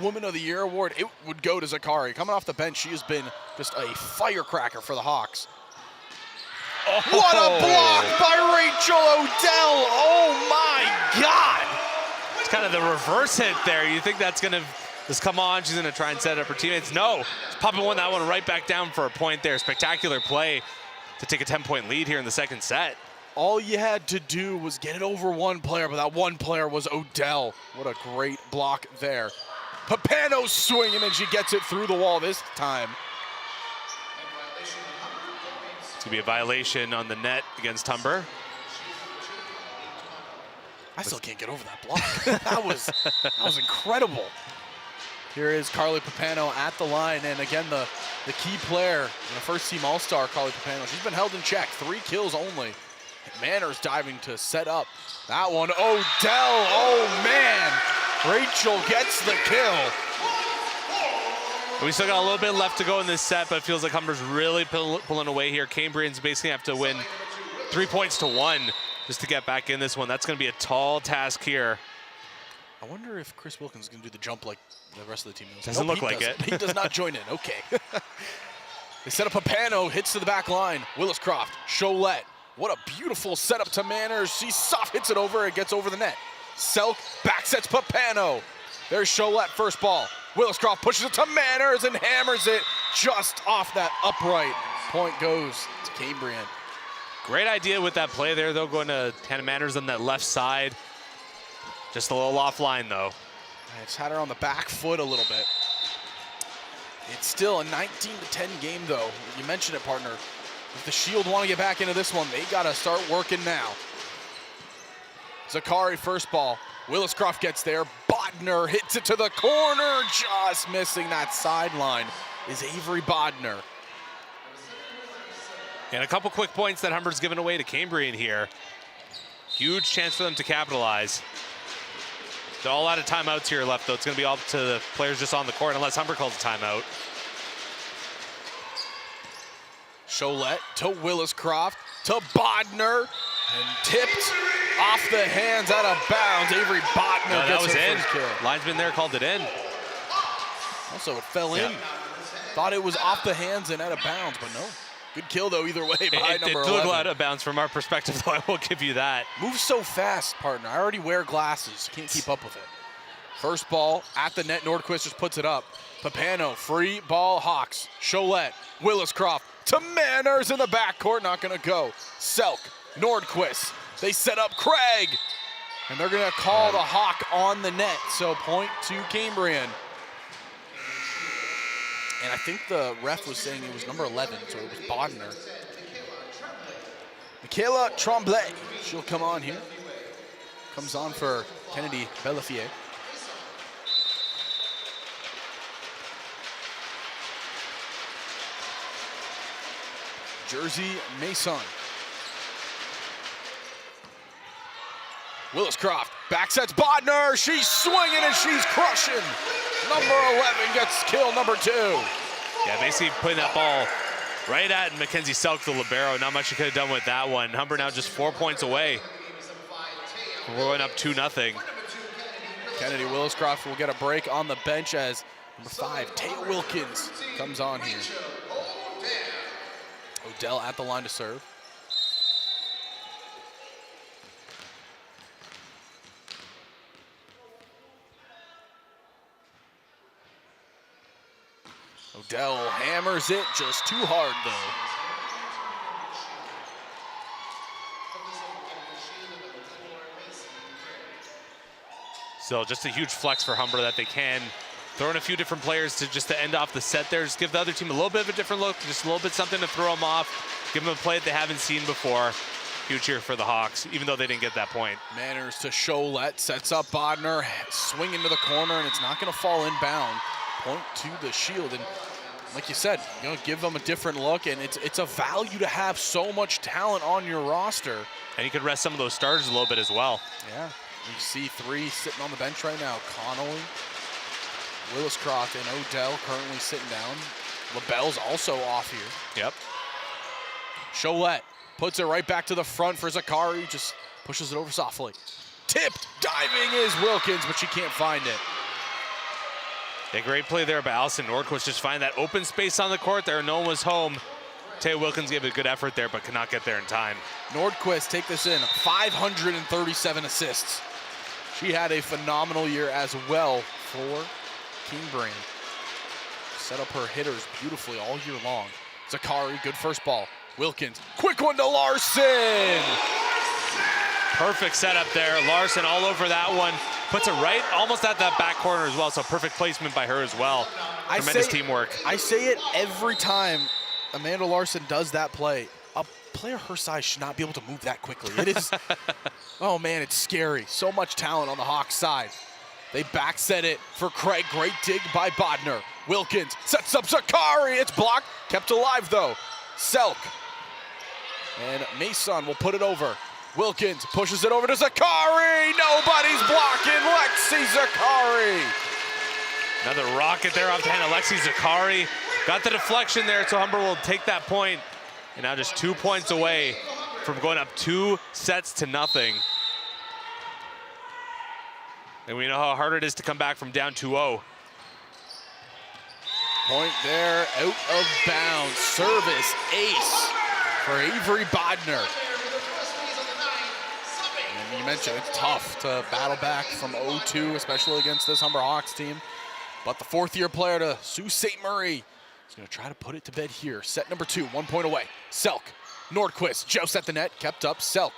Woman of the Year award, it would go to Zakari. Coming off the bench, she has been just a firecracker for the Hawks. Oh. What a block by Rachel Odell! Oh my God! It's kind of the reverse hit there. You think that's gonna just come on, she's gonna try and set up her teammates. No, she's popping that one right back down for a point there. Spectacular play to take a 10-point lead here in the second set. All you had to do was get it over one player, but that one player was Odell. What a great block there. Papano swinging, and she gets it through the wall this time. It's gonna be a violation on the net against Humber. I still can't get over that block. that was incredible. Here is Carly Papano at the line, and again, the key player in the first-team All-Star, Carly Papano. She's been held in check, 3 kills only. Manners diving to set up that one. Odell, oh man. Rachel gets the kill. We still got a little bit left to go in this set, but it feels like Humber's really pulling away here. Cambrian's basically have to win 3 points to 1 just to get back in this one. That's going to be a tall task here. I wonder if Chris Wilkins is going to do the jump like the rest of the team does. Doesn't look like doesn't. it. He does not join in. Okay. They set up Papano, hits to the back line. Willis Croft, Cholette. What a beautiful setup to Manners. She soft hits it over. It gets over the net. Selk back sets Papano. There's Cholette, first ball. Willis Croft pushes it to Manners and hammers it just off that upright. Point goes to Cambrian. Great idea with that play there, though, going to Hannah Manners on that left side. Just a little offline, though. I just had her on the back foot a little bit. It's still a 19-10 game, though. You mentioned it, partner. If the Shield want to get back into this one, they got to start working now. Zakari, first ball. Willis Croft gets there. Bodner hits it to the corner. Just missing that sideline is Avery Bodner. And a couple quick points that Humber's given away to Cambrian here. Huge chance for them to capitalize. They're all out of timeouts here left, though. It's going to be all to the players just on the court, unless Humber calls a timeout. Cholette to Willis Croft to Bodner and tipped off the hands out of bounds. Avery Bodner No, that gets was her in. first kill. Linesman there called it in. Also, it fell in. Yeah. Thought it was off the hands and out of bounds, but no. Good kill, though, either way by It number did 11. look out of bounds from our perspective, though. I will give you that. Moves so fast, partner. I already wear glasses. Can't keep up with it. First ball at the net. Nordquist just puts it up. Papano, free ball, Hawks. Cholette, Willis Croft to Manners in the backcourt. Not going to go. Selk, Nordquist. They set up Craig. And they're going to call the Hawk on the net. So point to Cambrian. And I think the ref was saying it was number 11, so it was Bodner. Michaela Tremblay, she'll come on here. Comes on for Kennedy Bellafier. Jersey Mason. Willis Croft back sets Bodner. She's swinging and she's crushing. Number 11 gets kill number 2. Yeah, basically putting that ball right at Mackenzie Selk, the libero. Not much you could have done with that one. Humber now just 4 points away. We're going up 2-0. Kennedy Willis Croft will get a break on the bench as number 5, Taya Wilkins, comes on here. Odell at the line to serve. Odell hammers it just too hard, though. So just a huge flex for Humber that they can throw in a few different players to end off the set there. Just give the other team a little bit of a different look, just a little bit something to throw them off, give them a play that they haven't seen before. Huge here for the Hawks, even though they didn't get that point. Manners to Cholette, sets up Bodner, swing into the corner, and it's not going to fall inbound. Point to the Shield, and like you said, give them a different look, and it's a value to have so much talent on your roster. And you could rest some of those starters a little bit as well. Yeah, you see 3 sitting on the bench right now. Connolly, Willis Croft, and Odell currently sitting down. LaBelle's also off here. Yep. Cholette puts it right back to the front for Zakari, just pushes it over softly. Tipped, diving is Wilkins, but she can't find it. A great play there by Allison Nordquist, just find that open space on the court there. No one was home. Taya Wilkins gave a good effort there, but could not get there in time. Nordquist, take this in, 537 assists. She had a phenomenal year as well for Cambrian. Set up her hitters beautifully all year long. Zakari, good first ball. Wilkins, quick one to Larson. Perfect setup there. Larson all over that one. Puts it right almost at that back corner as well, so perfect placement by her as well. Tremendous teamwork. I say it every time Amanda Larson does that play. A player her size should not be able to move that quickly. It is, oh man, it's scary. So much talent on the Hawks side. They back set it for Craig. Great dig by Bodner. Wilkins sets up Zakari. It's blocked, kept alive though. Selk. And Mason will put it over. Wilkins pushes it over to Zakari. Nobody's blocking Lexi Zakari. Another rocket there off the hand of Lexi Zakari. Got the deflection there, so Humber will take that point. And now just 2 points away from going up 2-0. And we know how hard it is to come back from down 2-0. Point there, out of bounds. Service ace for Avery Bodner. And you mentioned it's tough to battle back from 0-2, especially against this Humber Hawks team. But the fourth-year player to Sault Ste. Marie is going to try to put it to bed here. Set number 2, 1 point away. Selk, Nordquist, joust at the net, kept up. Selk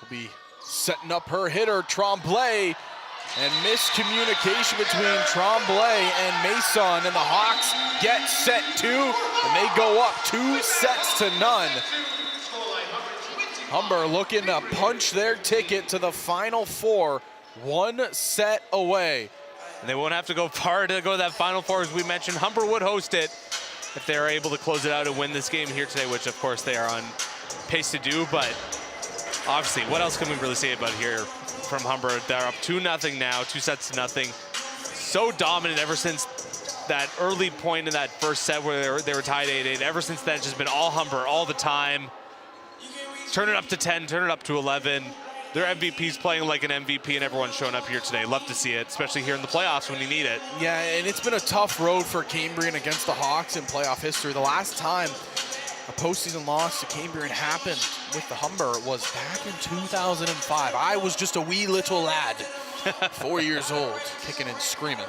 will be setting up her hitter, Tremblay. And miscommunication between Tremblay and Mason, and the Hawks get set 2, and they go up 2-0. Humber looking to punch their ticket to the Final Four, 1 set away. And they won't have to go far to go to that Final Four. As we mentioned, Humber would host it if they are able to close it out and win this game here today, which of course they are on pace to do. But obviously, what else can we really say about here from Humber? They're up 2-0 now, 2-0. So dominant ever since that early point in that first set where they were tied 8-8. Ever since then, it's just been all Humber all the time. Turn it up to 10, turn it up to 11. Their MVP's playing like an MVP, and everyone's showing up here today. Love to see it, especially here in the playoffs when you need it. Yeah, and it's been a tough road for Cambrian against the Hawks in playoff history. The last time a postseason loss to Cambrian happened with the Humber was back in 2005. I was just a wee little lad, 4 years old, kicking and screaming.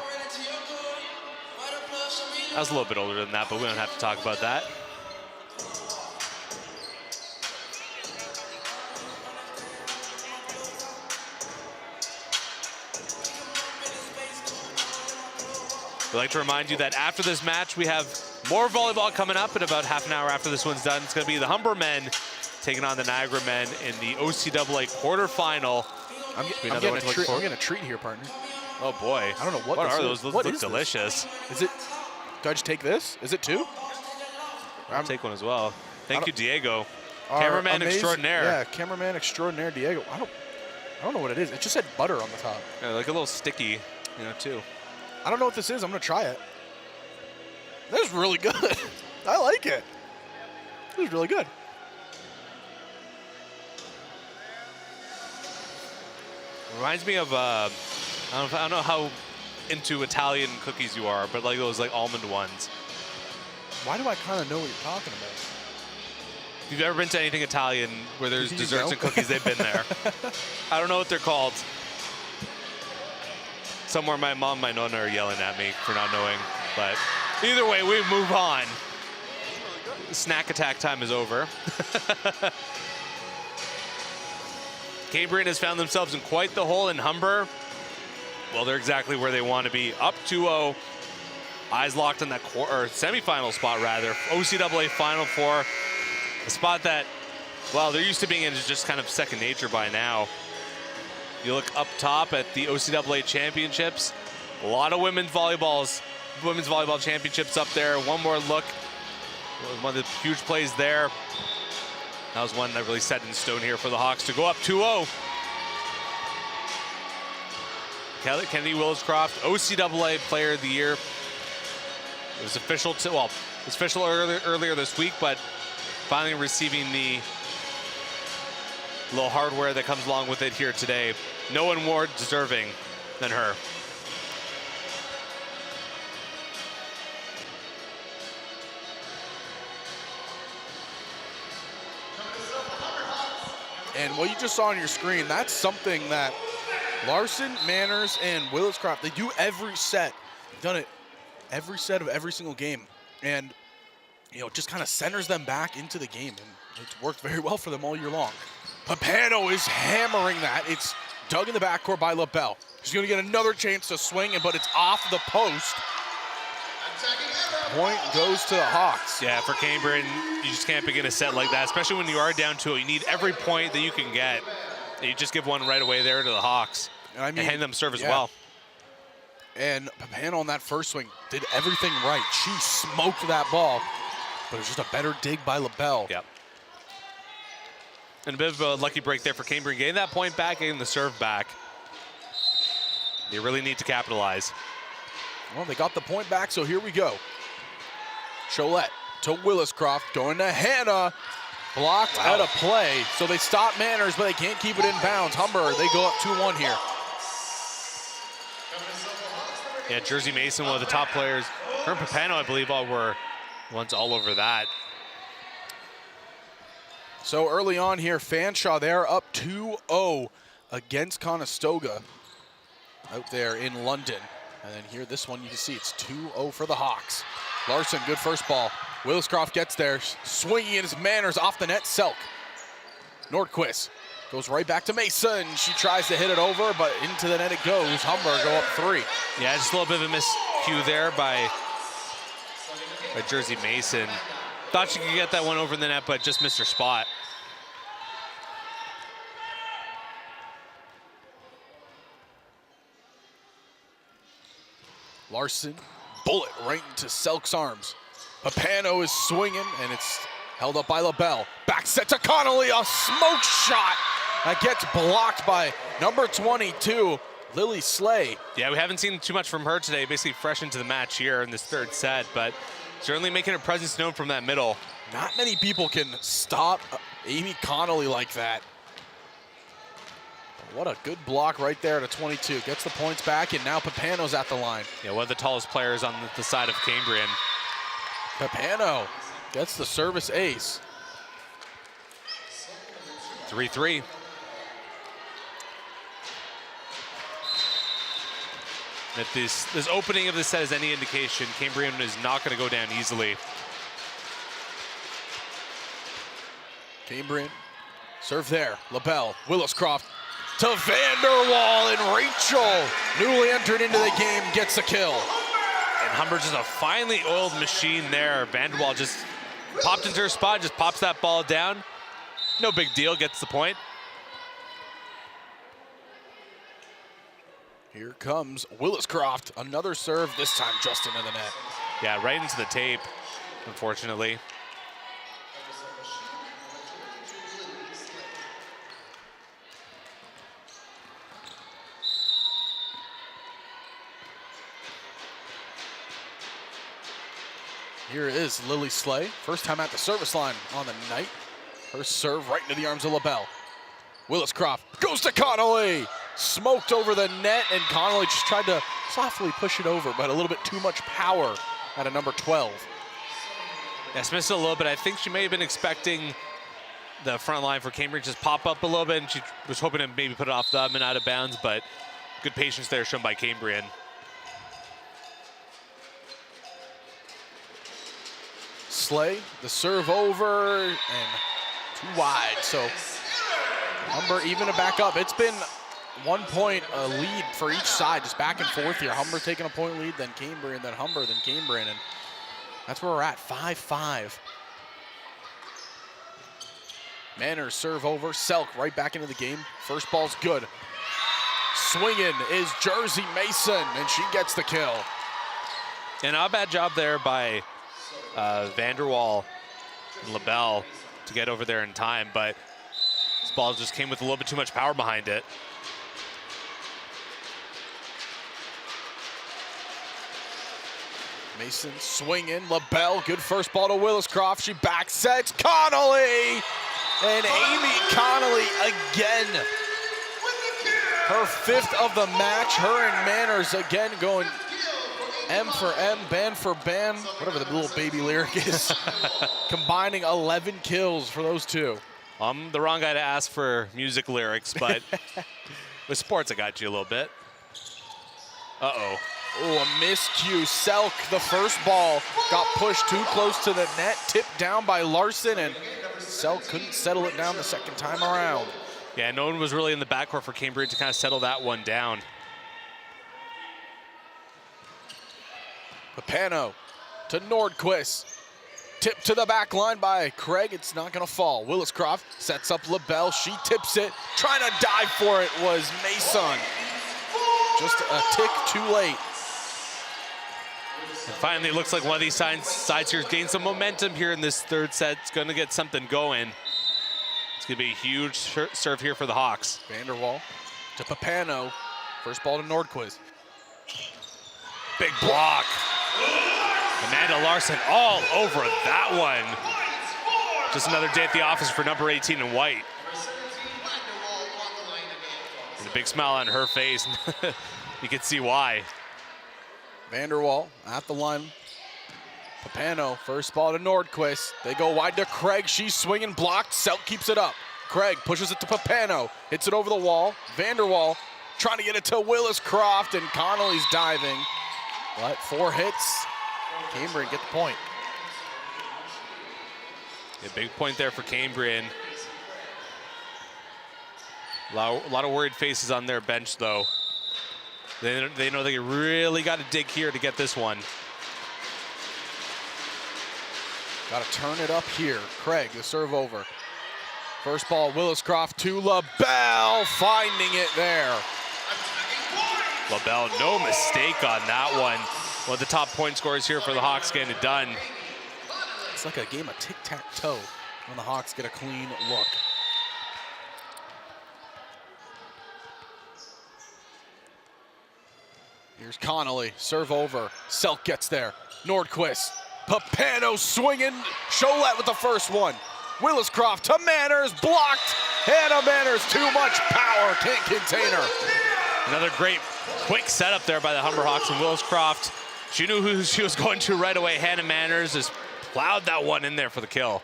I was a little bit older than that, but we don't have to talk about that. We'd like to remind you that after this match, we have more volleyball coming up in about half an hour after this one's done. It's going to be the Humber men taking on the Niagara men in the OCAA quarterfinal. I'm getting a treat here, partner. Oh, boy. I don't know what are this those? is. Those What look is delicious. this? Is it? Do I just take this? Is it 2? I'll take one as well. Thank you, Diego. Our Cameraman amazing- extraordinaire. Yeah, cameraman extraordinaire, Diego. I don't know what it is. It just said butter on the top. Yeah, like a little sticky, too. I don't know what this is. I'm gonna try it. That is really good. I like it. This is really good. Reminds me of, I don't know how into Italian cookies you are, but like those almond ones. Why do I kind of know what you're talking about? If you've ever been to anything Italian where there's You desserts know? and cookies, they've been there. I don't know what they're called. Somewhere my mom and my nonna are yelling at me for not knowing, but either way, we move on. Snack attack time is over. Cambrian has found themselves in quite the hole in Humber. Well, they're exactly where they want to be. Up 2-0. Eyes locked on that semifinal spot, rather. OCAA Final Four. A spot that, well, they're used to being in is just kind of second nature by now. You look up top at the OCAA championships. A lot of women's volleyball championships up there. One more look. One of the huge plays there. That was one that really set in stone here for the Hawks to go up 2-0. Kennedy Williscroft, OCAA Player of the Year. It was official earlier this week, but finally receiving the little hardware that comes along with it here today. No one more deserving than her. And what you just saw on your screen, that's something that Larson, Manners, and Williscroft, they do every set. They've done it every set of every single game. And, it just kind of centers them back into the game. And it's worked very well for them all year long. Papano is hammering that. It's dug in the backcourt by LaBelle. She's going to get another chance to swing, but it's off the post. Point goes to the Hawks. Yeah, for Cambrian, you just can't begin a set like that, especially when you are down 2-0. You need every point that you can get. And you just give one right away there to the Hawks and hand them serve as well. And Papano on that first swing did everything right. She smoked that ball, but it was just a better dig by LaBelle. Yep. And a bit of a lucky break there for Cambrian, getting that point back, getting the serve back. They really need to capitalize. Well, they got the point back, so here we go. Cholette to Williscroft, going to Hannah. blocked out of play. So they stop Manners, but they can't keep it in bounds. Humber, they go up 2-1 here. Yeah, Jersey Mason, one of the top players. Her and Papano, I believe, all were ones all over that. So early on here, Fanshawe, they're up 2-0 against Conestoga out there in London. And then here, this one, you can see it's 2-0 for the Hawks. Larson, good first ball. Williscroft gets there, swinging in his Manners off the net, Selk. Nordquist goes right back to Mason. She tries to hit it over, but into the net it goes. Humber go up 3. Yeah, just a little bit of a miscue there by Jersey Mason. Thought she could get that one over the net, but just missed her spot. Larson, bullet right into Selk's arms. Papano is swinging, and it's held up by LaBelle. Back set to Connolly, a smoke shot that gets blocked by number 22, Lily Slay. Yeah, we haven't seen too much from her today, basically fresh into the match here in this third set, but certainly making her presence known from that middle. Not many people can stop Amy Connolly like that. What a good block right there to 22. Gets the points back, and now Papano's at the line. Yeah, one of the tallest players on the side of Cambrian. Papano gets the service ace. 3-3. If this opening of this set is any indication, Cambrian is not going to go down easily. Cambrian, serve there. LaBelle, Williscroft to Vanderwall, and Rachel, newly entered into the game, gets a kill. And Humber just a finely oiled machine there. Vanderwall just popped into her spot, just pops that ball down. No big deal, gets the point. Here comes Williscroft, another serve, this time just into the net. Yeah, right into the tape, unfortunately. Here is Lily Slay, first time at the service line on the night. Her serve right into the arms of LaBelle. Williscroft goes to Connolly. Smoked over the net, and Connolly just tried to softly push it over, but a little bit too much power at a number 12. Yeah, missed it a little bit. I think she may have been expecting the front line for Cambridge just pop up a little bit, and she was hoping to maybe put it off the and out of bounds, but good patience there shown by Cambrian. Slay, the serve over, and too wide. So Humber even to back up. It's been 1 point lead for each side, just back and forth here. Humber taking a point lead, then Cambrian, then Humber, then Cambrian, and that's where we're at, 5-5. Manners serve over, Selk right back into the game. First ball's good. Swinging is Jersey Mason, and she gets the kill. And not a bad job there by Vanderwall and LaBelle to get over there in time, but this ball just came with a little bit too much power behind it. Mason swinging, LaBelle, good first ball to Williscroft. She back sets Connolly, and Amy Connolly again. Her 5th of the match. Her and Manners again going M for M, ban for ban, whatever the little baby lyric is. Combining 11 kills for those two. I'm the wrong guy to ask for music lyrics, but with sports I got you a little bit. Uh-oh. Oh, a miscue. Selk, the first ball, got pushed too close to the net, tipped down by Larson, and Selk couldn't settle it down the second time around. Yeah, no one was really in the backcourt for Cambridge to kind of settle that one down. Papano to Nordquist. Tip to the back line by Craig. It's not going to fall. Williscroft sets up LaBelle. She tips it. Trying to dive for it was Mason. Just a tick too late. And finally, it looks like one of these sides here has gained some momentum here in this third set. It's going to get something going. It's going to be a huge serve here for the Hawks. Vanderwall to Papano. First ball to Nordquist. Big block. Amanda Larson all over that one. Just another day at the office for number 18 in white. And a big smile on her face. You can see why. Vanderwall at the line. Papano, first ball to Nordquist. They go wide to Craig. She's swinging, blocked. Selk keeps it up. Craig pushes it to Papano. Hits it over the wall. Vanderwall trying to get it to Willis Croft, and Connolly's diving. But 4 hits. Cambrian get the point. A big point there for Cambrian. A lot of worried faces on their bench, though. They know they really got to dig here to get this one. Got to turn it up here. Craig, the serve over. First ball, Willis Croft to LaBelle, finding it there. LaBelle, no mistake on that one. One of the top point scorers here for the Hawks getting it done. It's like a game of tic-tac-toe when the Hawks get a clean look. Here's Connolly, serve over. Selk gets there. Nordquist, Papano swinging. Cholette with the first one. Willis Croft to Manners, blocked. Hannah Manners, too much power, can't contain her. Another great quick setup there by the Humber Hawks, and Willis Croft, she knew who she was going to right away. Hannah Manners just plowed that one in there for the kill.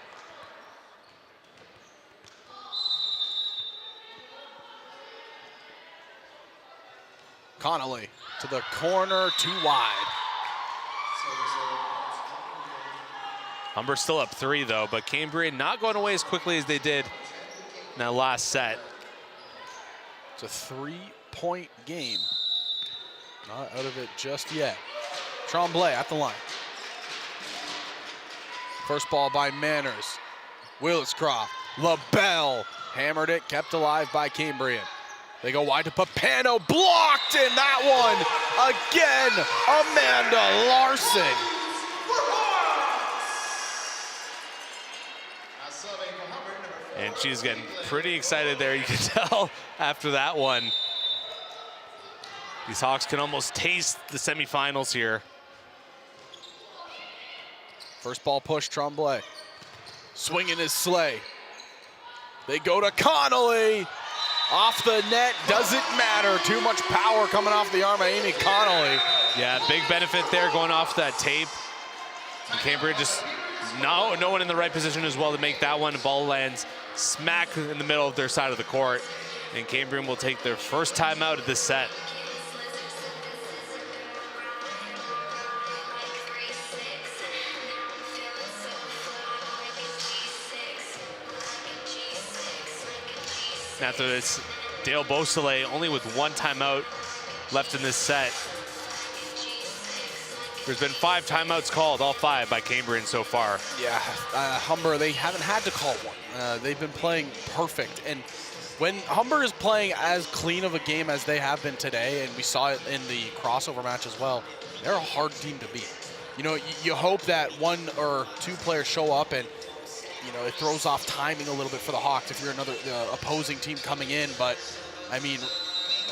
Connolly to the corner, too wide. Humber still up 3 though, but Cambrian not going away as quickly as they did in that last set. It's a 3-point game. Not out of it just yet. Tremblay at the line. First ball by Manners. Willis Croft. LaBelle hammered it, kept alive by Cambrian. They go wide to Papano, blocked in that one. Again, Amanda Larson. And she's getting pretty excited there, you can tell, after that one. These Hawks can almost taste the semifinals here. First ball push, Tremblay. Swinging his sleigh. They go to Connolly. Off the net, doesn't matter. Too much power coming off the arm of Amy Connolly. Yeah, big benefit there going off that tape. And Cambrian just no one in the right position as well to make that one. The ball lands smack in the middle of their side of the court. And Cambrian will take their first time out of this set. After this, Dale Beausoleil only with 1 timeout left in this set. There's been 5 timeouts called, all 5 by Cambrian so far. Yeah, Humber, they haven't had to call one. They've been playing perfect. And when Humber is playing as clean of a game as they have been today, and we saw it in the crossover match as well, they're a hard team to beat. You know, you hope that 1 or 2 players show up and you know, it throws off timing a little bit for the Hawks if you're another opposing team coming in. But, I mean,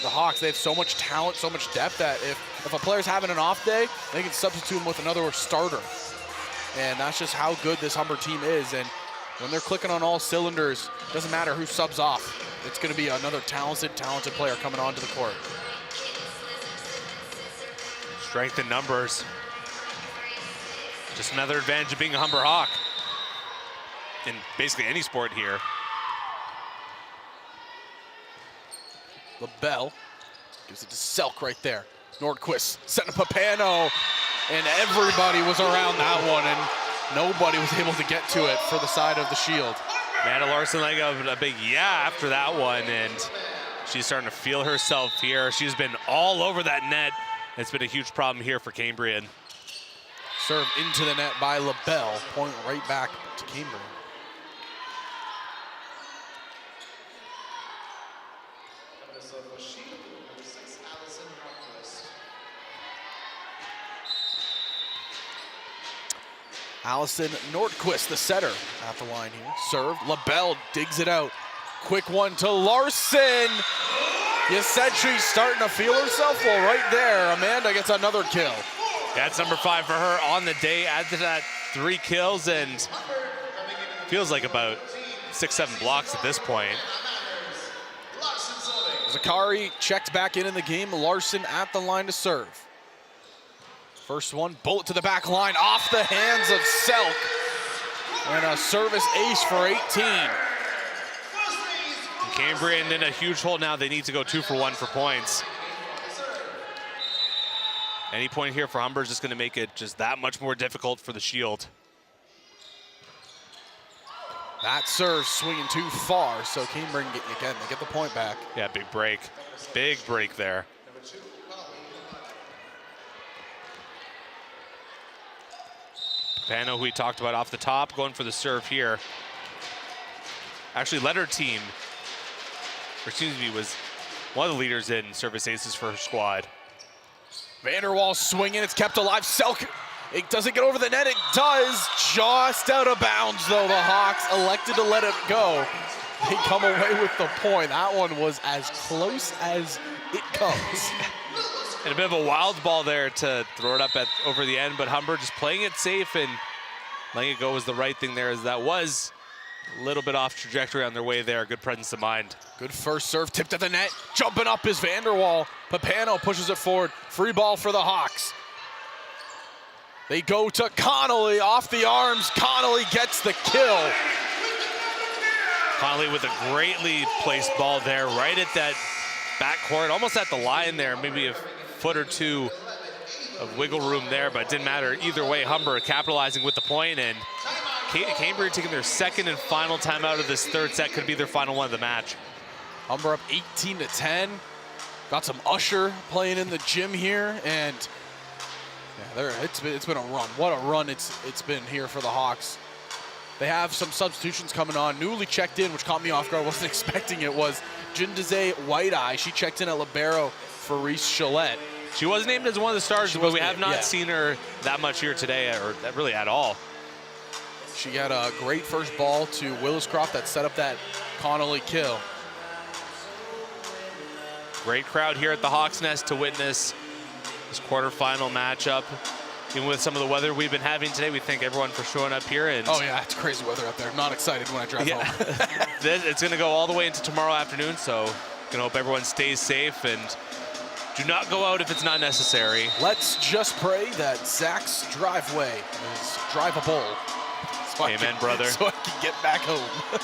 the Hawks, they have so much talent, so much depth that if a player's having an off day, they can substitute him with another starter. And that's just how good this Humber team is. And when they're clicking on all cylinders, it doesn't matter who subs off. It's going to be another talented player coming onto the court. Strength in numbers. Just another advantage of being a Humber Hawk in basically any sport here. LaBelle gives it to Selk right there. Nordquist setting up Papano, and everybody was around that one, and nobody was able to get to it for the side of the shield. Amanda Larson like a big yeah after that one, and she's starting to feel herself here. She's been all over that net. It's been a huge problem here for Cambrian. Serve into the net by LaBelle, point right back to Cambrian. Allison Nordquist, the setter, at the line here. Serve, LaBelle digs it out. Quick one to Larson. You said she's starting to feel herself? Well, right there, Amanda gets another kill. That's number 5 for her on the day. Add to that 3 kills, and feels like about 6-7 blocks at this point. Zakari checked back in the game. Larson at the line to serve. First one, bullet to the back line, off the hands of Selk. And a service ace for 18. Cambrian in a huge hole now. They need to go 2 for 1 for points. Any point here for Humber is just going to make it just that much more difficult for the Shield. That serve swinging too far, so Cambrian, again, they get the point back. Yeah, big break. Big break there. Pano, who we talked about off the top, going for the serve here. Actually led her team, or excuse me, was one of the leaders in service aces for her squad. Vanderwall swinging, it's kept alive. Selk, it doesn't get over the net, it does. Just out of bounds, though. The Hawks elected to let it go. They come away with the point. That one was as close as it comes. And a bit of a wild ball there to throw it up over the end, but Humber just playing it safe and letting it go was the right thing there, as that was a little bit off trajectory on their way there. Good presence of mind. Good first serve, tipped at the net. Jumping up is Vanderwall. Papano pushes it forward. Free ball for the Hawks. They go to Connolly, off the arms. Connolly gets the kill. Connolly with a greatly placed ball there, right at that backcourt, almost at the line there, maybe a foot or two of wiggle room there, but it didn't matter. Either way, Humber capitalizing with the point, and Cambrian taking their second and final timeout of this third set. Could be their final one of the match. Humber up 18-10. Got some Usher playing in the gym here, and yeah, it's been a run. What a run it's been here for the Hawks. They have some substitutions coming on. Newly checked in, which caught me off guard, wasn't expecting it, was Jindaze White-Eye. She checked in at libero for Reese Chalette. She was named as one of the stars, but we have not seen her that much here today, or really at all. She had a great first ball to Williscroft that set up that Connolly kill. Great crowd here at the Hawks Nest to witness this quarterfinal matchup. Even with some of the weather we've been having today, we thank everyone for showing up here. And oh yeah, it's crazy weather up there. I'm not excited when I drive home. It's going to go all the way into tomorrow afternoon, so gonna hope everyone stays safe and do not go out if it's not necessary. Let's just pray that Zach's driveway is drivable. So Amen, brother. So I can get back home.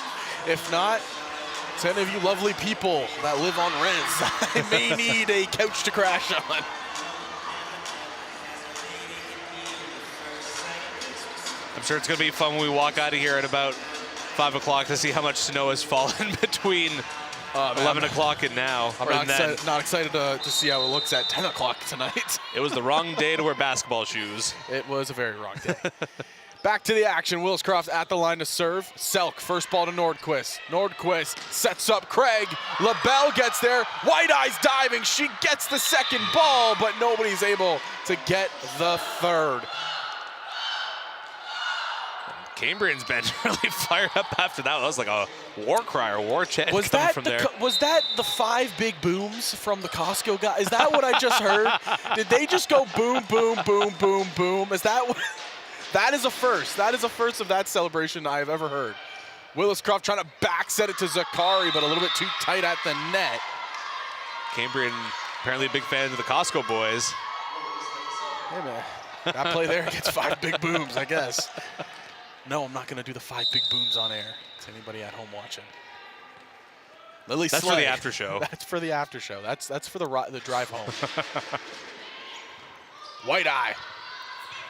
If not, to any of you lovely people that live on res, I may need a couch to crash on. I'm sure it's going to be fun when we walk out of here at about 5 o'clock to see how much snow has fallen between 11 o'clock and now. I'm not excited to see how it looks at 10 o'clock tonight. It was the wrong day to wear basketball shoes. It was a very wrong day. Back to the action. Williscroft at the line to serve. Selk, first ball to Nordquist. Nordquist sets up Craig. LaBelle gets there. White-Eye's diving. She gets the second ball, but nobody's able to get the third. Cambrian's been really fired up after that. That was like a war cry or war chant coming from there. Was that the 5 big booms from the Costco guy? Is that what I just heard? Did they just go boom, boom, boom, boom, boom? Is that what? That is a first. That is a first of that celebration I've ever heard. Williscroft trying to back set it to Zakari, but a little bit too tight at the net. Cambrian, apparently a big fan of the Costco boys. Hey, man. That play there gets 5 big booms, I guess. No, I'm not going to do the 5 big booms on air to anybody at home watching. Lily That's Slay. for the after show. That's for the after show. That's for the drive home. White-Eye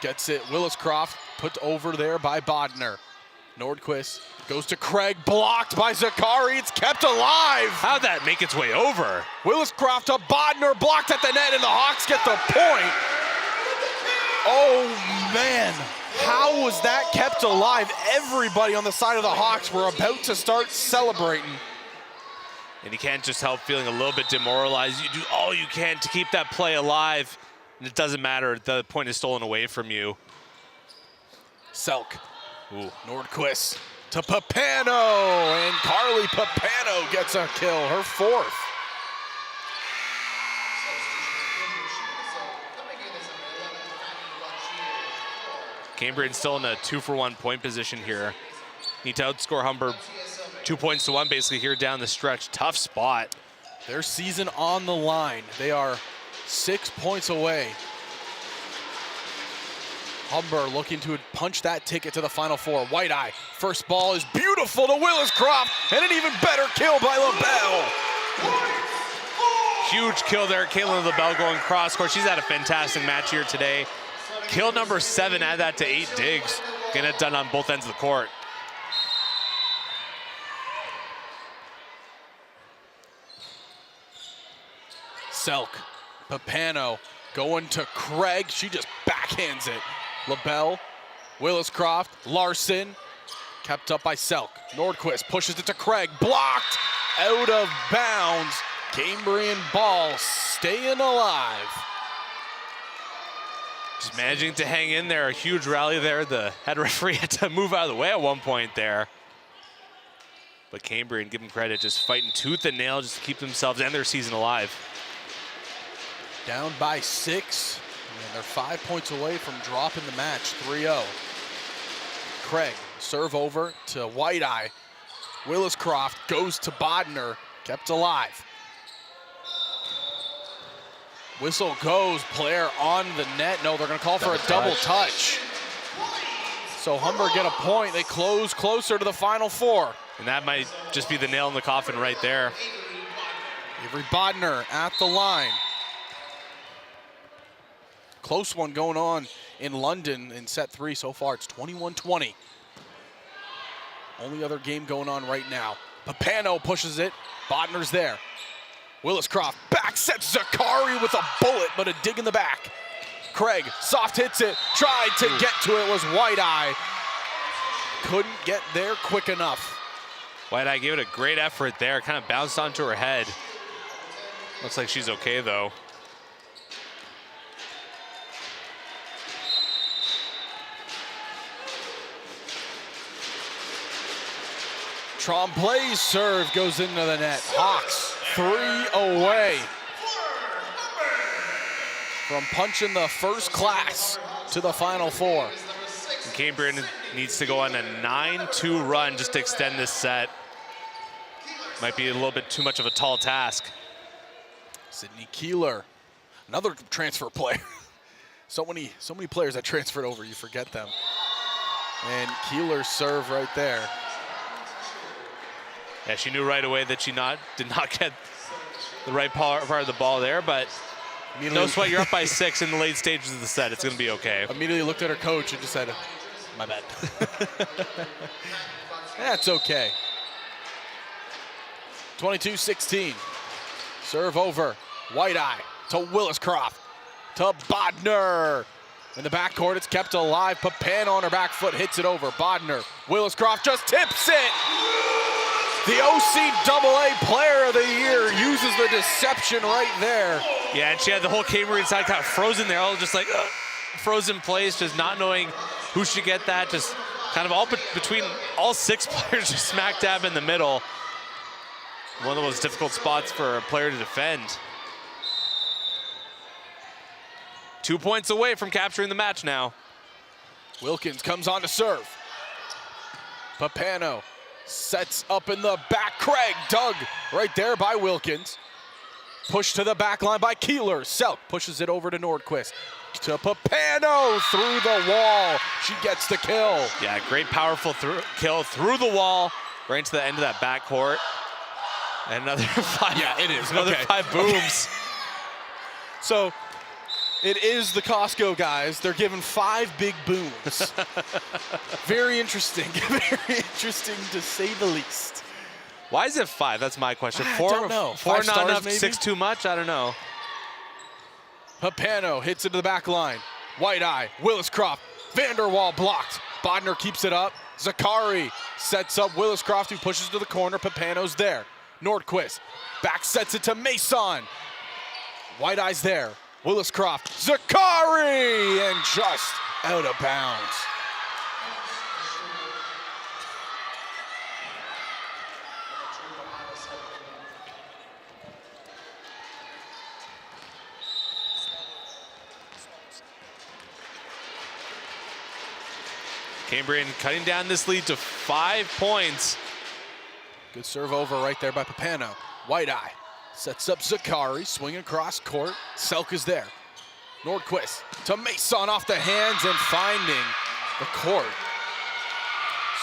gets it. Williscroft put over there by Bodner. Nordquist goes to Craig, blocked by Zakari. It's kept alive. How'd that make its way over? Williscroft to Bodner, blocked at the net, and the Hawks get the point. Oh, man. How was that kept alive? Everybody on the side of the Hawks were about to start celebrating. And you can't just help feeling a little bit demoralized. You do all you can to keep that play alive. And it doesn't matter. The point is stolen away from you. Selk. Ooh. Nordquist to Papano. And Carly Papano gets a kill, her 4th. Cambrian still in a 2-for-1 point position here. Need to outscore Humber 2-1 basically here down the stretch. Tough spot. Their season on the line. They are 6 points away. Humber looking to punch that ticket to the Final Four. White Eye, first ball is beautiful to Willis-Croft, and an even better kill by LaBelle. Huge kill there. Caitlin LaBelle going cross court. She's had a fantastic match here today. Kill number 7, add that to 8 digs. Getting it done on both ends of the court. Selk, Papano going to Craig. She just backhands it. LaBelle, Willis-Croft, Larson, kept up by Selk. Nordquist pushes it to Craig, blocked, out of bounds. Cambrian ball staying alive. Just managing to hang in there. A huge rally there. The head referee had to move out of the way at one point there. But Cambrian, give them credit, just fighting tooth and nail just to keep themselves and their season alive. Down by 6, and they're 5 points away from dropping the match, 3-0. Craig, serve over to White Eye. Willis-Croft goes to Bodner, kept alive. Whistle goes, player on the net. No, they're gonna call for a double touch. So Humber get a point. They close closer to the Final Four. And that might just be the nail in the coffin right there. Avery Bodner at the line. Close one going on in London in set 3 so far. It's 21-20. Only other game going on right now. Papano pushes it. Bodner's there. Willis-Croft back sets Zakari with a bullet, but a dig in the back. Craig soft hits it. Tried to get to it was White Eye. Couldn't get there quick enough. White Eye gave it a great effort there. Kind of bounced onto her head. Looks like she's okay though. Tremblay's serve goes into the net. Hawks 3 away from punching the first class to the Final Four. And Cambrian needs to go on a 9-2 run just to extend this set. Might be a little bit too much of a tall task. Sydney Keeler, another transfer player. so many players that transferred over, you forget them. And Keeler's serve right there. Yeah, she knew right away that she did not get the right part of the ball there, but no sweat, you're up by 6 in the late stages of the set. It's going to be okay. Immediately looked at her coach and just said, my bad. That's okay. 22-16. Serve over. White Eye to Willis-Croft. To Bodner. In the backcourt, it's kept alive. Papano on her back foot hits it over. Bodner. Willis-Croft just tips it. The OCAA Player of the Year uses the deception right there. Yeah, and she had the whole Cambrian side kind of frozen there, all just like frozen place, just not knowing who should get that, just kind of all between all 6 players just smack dab in the middle. One of those difficult spots for a player to defend. 2 points away from capturing the match now. Wilkins comes on to serve. Papano sets up in the back. Craig dug right there by Wilkins. Push to the back line by Keeler. Selk pushes it over to Nordquist. To Papano through the wall. She gets the kill. Yeah, great powerful kill through the wall, right into the end of that backcourt. And another 5. Yeah, it is. Another okay. 5 booms. Okay. So it is the Costco guys. They're giving 5 big booms. Very interesting. Very interesting to say the least. Why is it 5? That's my question. I 4, don't know. 4 5 not stars, enough, maybe? 6 too much? I don't know. Papano hits into the back line. White Eye, Willis-Croft, Vanderwall blocked. Bodner keeps it up. Zakari sets up Willis-Croft, who pushes to the corner. Papano's there. Nordquist back sets it to Mason. White Eye's there. Willis-Croft, Zakari, and just out of bounds. Cambrian cutting down this lead to 5 points. Good serve over right there by Papano. White Eye sets up Zakari, swinging across court. Selk is there. Nordquist to Mason off the hands and finding the court.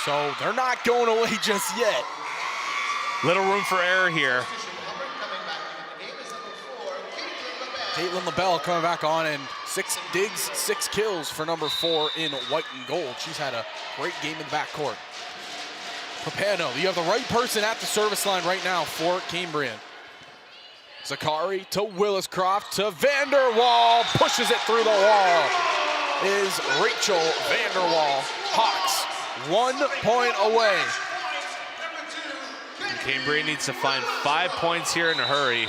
So they're not going away just yet. Little room for error here. Caitlin LaBelle coming back on, and 6 digs, 6 kills for number 4 in white and gold. She's had a great game in the backcourt. Papano, you have the right person at the service line right now for Cambrian. Zakari to Williscroft to Vanderwall, pushes it through the wall. Is Rachel Vanderwall. Hawks 1 point away. And Cambrian needs to find 5 points here in a hurry.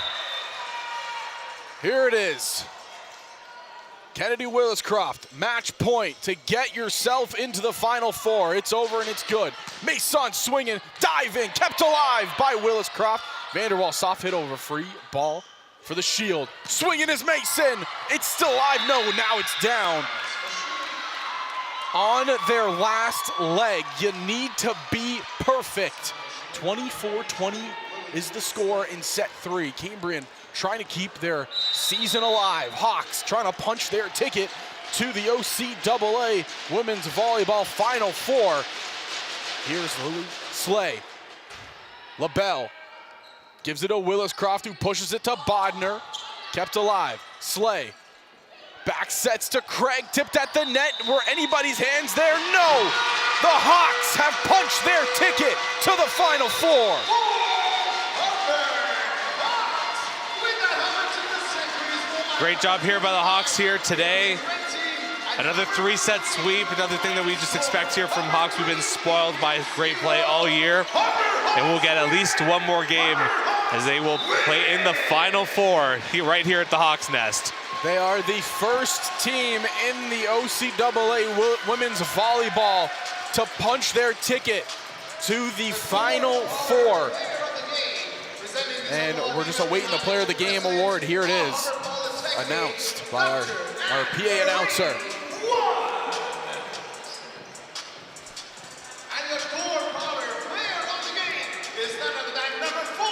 Here it is. Kennedy Williscroft, match point to get yourself into the Final Four. It's over and it's good. Mason swinging, diving, kept alive by Williscroft. Vanderwall soft hit over, free ball for the Shield. Swinging is Mason. It's still alive. No, now it's down. On their last leg, you need to be perfect. 24-20 is the score in set 3. Cambrian trying to keep their season alive. Hawks trying to punch their ticket to the OCAA Women's Volleyball Final Four. Here's Lily Slay. LaBelle gives it to Williscroft, who pushes it to Bodner. Kept alive. Slay. Back sets to Craig, tipped at the net. Were anybody's hands there? No! The Hawks have punched their ticket to the Final Four. Great job here by the Hawks here today. Another 3-set sweep, another thing that we just expect here from Hawks. We've been spoiled by great play all year, and we'll get at least one more game as they will play in the Final Four right here at the Hawks Nest. They are the first team in the OCAA Women's Volleyball to punch their ticket to the Final Four. And we're just awaiting the Player of the Game award. Here it is, announced by our PA announcer. And the core power player of the game is none other than number 4,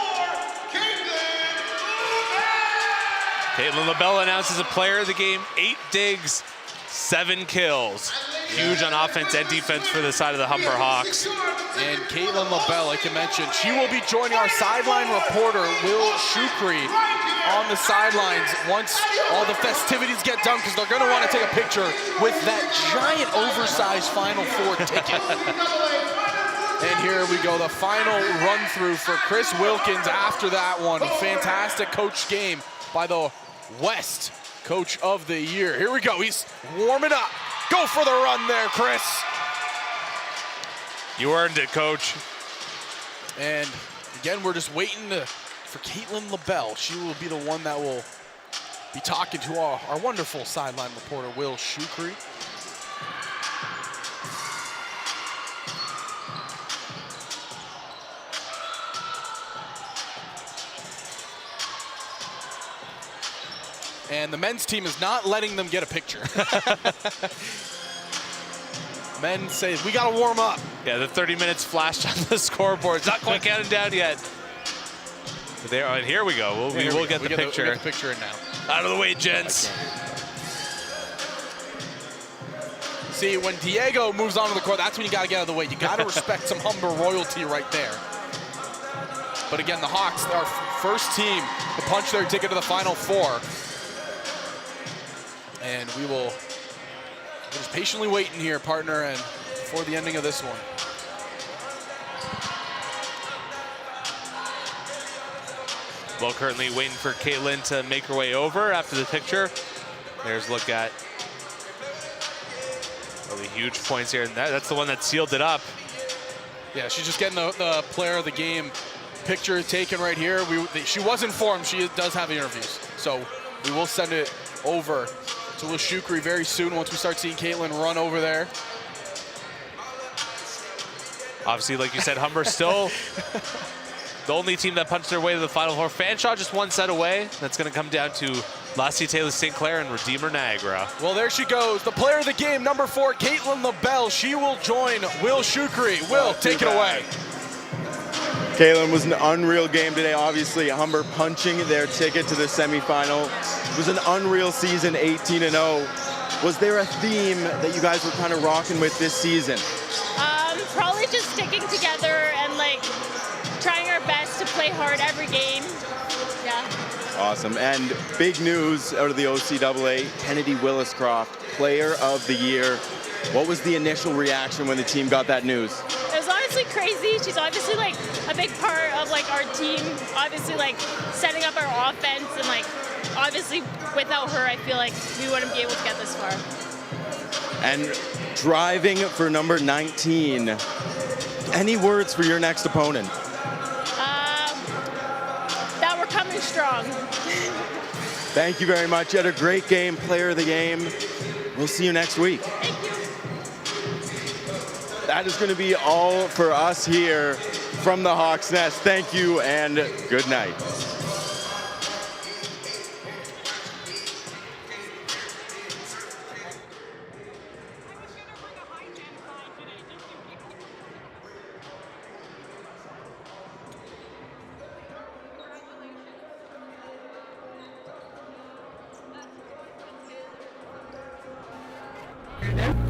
Caitlin LaBelle announces a player of the game, 8 digs, 7 kills. Huge on offense and defense for the side of the Humber Hawks. And Caitlin LaBelle, like I mentioned, she will be joining our sideline reporter, Will Shukri, on the sidelines once all the festivities get done, because they're going to want to take a picture with that giant oversized Final Four ticket. And here we go, the final run through for Chris Wilkins after that one. Fantastic coach game by the West Coach of the Year. Here we go, he's warming up. Go for the run there, Chris. You earned it, Coach. And again, we're just waiting for Caitlin LaBelle. She will be the one that will be talking to our wonderful sideline reporter, Will Shukri. And the men's team is not letting them get a picture. Men say, we got to warm up. Yeah, the 30 minutes flashed on the scoreboard. It's not quite counted down yet. But there, and here we go. We will get the picture. We get the picture in now. Out of the way, gents. See, when Diego moves onto the court, that's when you got to get out of the way. You got to respect some Humber royalty right there. But again, the Hawks, our first team to punch their ticket to the Final Four. And we're just patiently waiting here, partner, and for the ending of this one. Well, currently waiting for Caitlin to make her way over after the picture. There's a look at really huge points here, and that's the one that sealed it up. Yeah, she's just getting the player of the game picture taken right here. She was informed she does have interviews, so we will send it over to Will Shukri very soon once we start seeing Caitlin run over there. Obviously, like you said, Humber still the only team that punched their way to the Final Four. Fanshawe just one set away. That's going to come down to Lassie Taylor St. Clair and Redeemer Niagara. Well, there she goes. The player of the game, number 4, Caitlin LaBelle. She will join Will Shukri. Will, take it away. Caitlin was an unreal game today. Obviously, Humber punching their ticket to the semifinal. It was an unreal season, 18-0. Was there a theme that you guys were kind of rocking with this season? Probably just sticking together and like trying our best to play hard every game. Yeah. Awesome. And big news out of the OCAA, Kennedy Williscroft, Player of the Year. What was the initial reaction when the team got that news? It was honestly crazy. She's obviously like a big part of like our team, obviously like setting up our offense, and like obviously without her I feel like we wouldn't be able to get this far. And driving for number 19. Any words for your next opponent? That we're coming strong. Thank you very much. You had a great game, Player of the Game. We'll see you next week. Thank you. That is going to be all for us here from the Hawks Nest. Thank you and good night. Good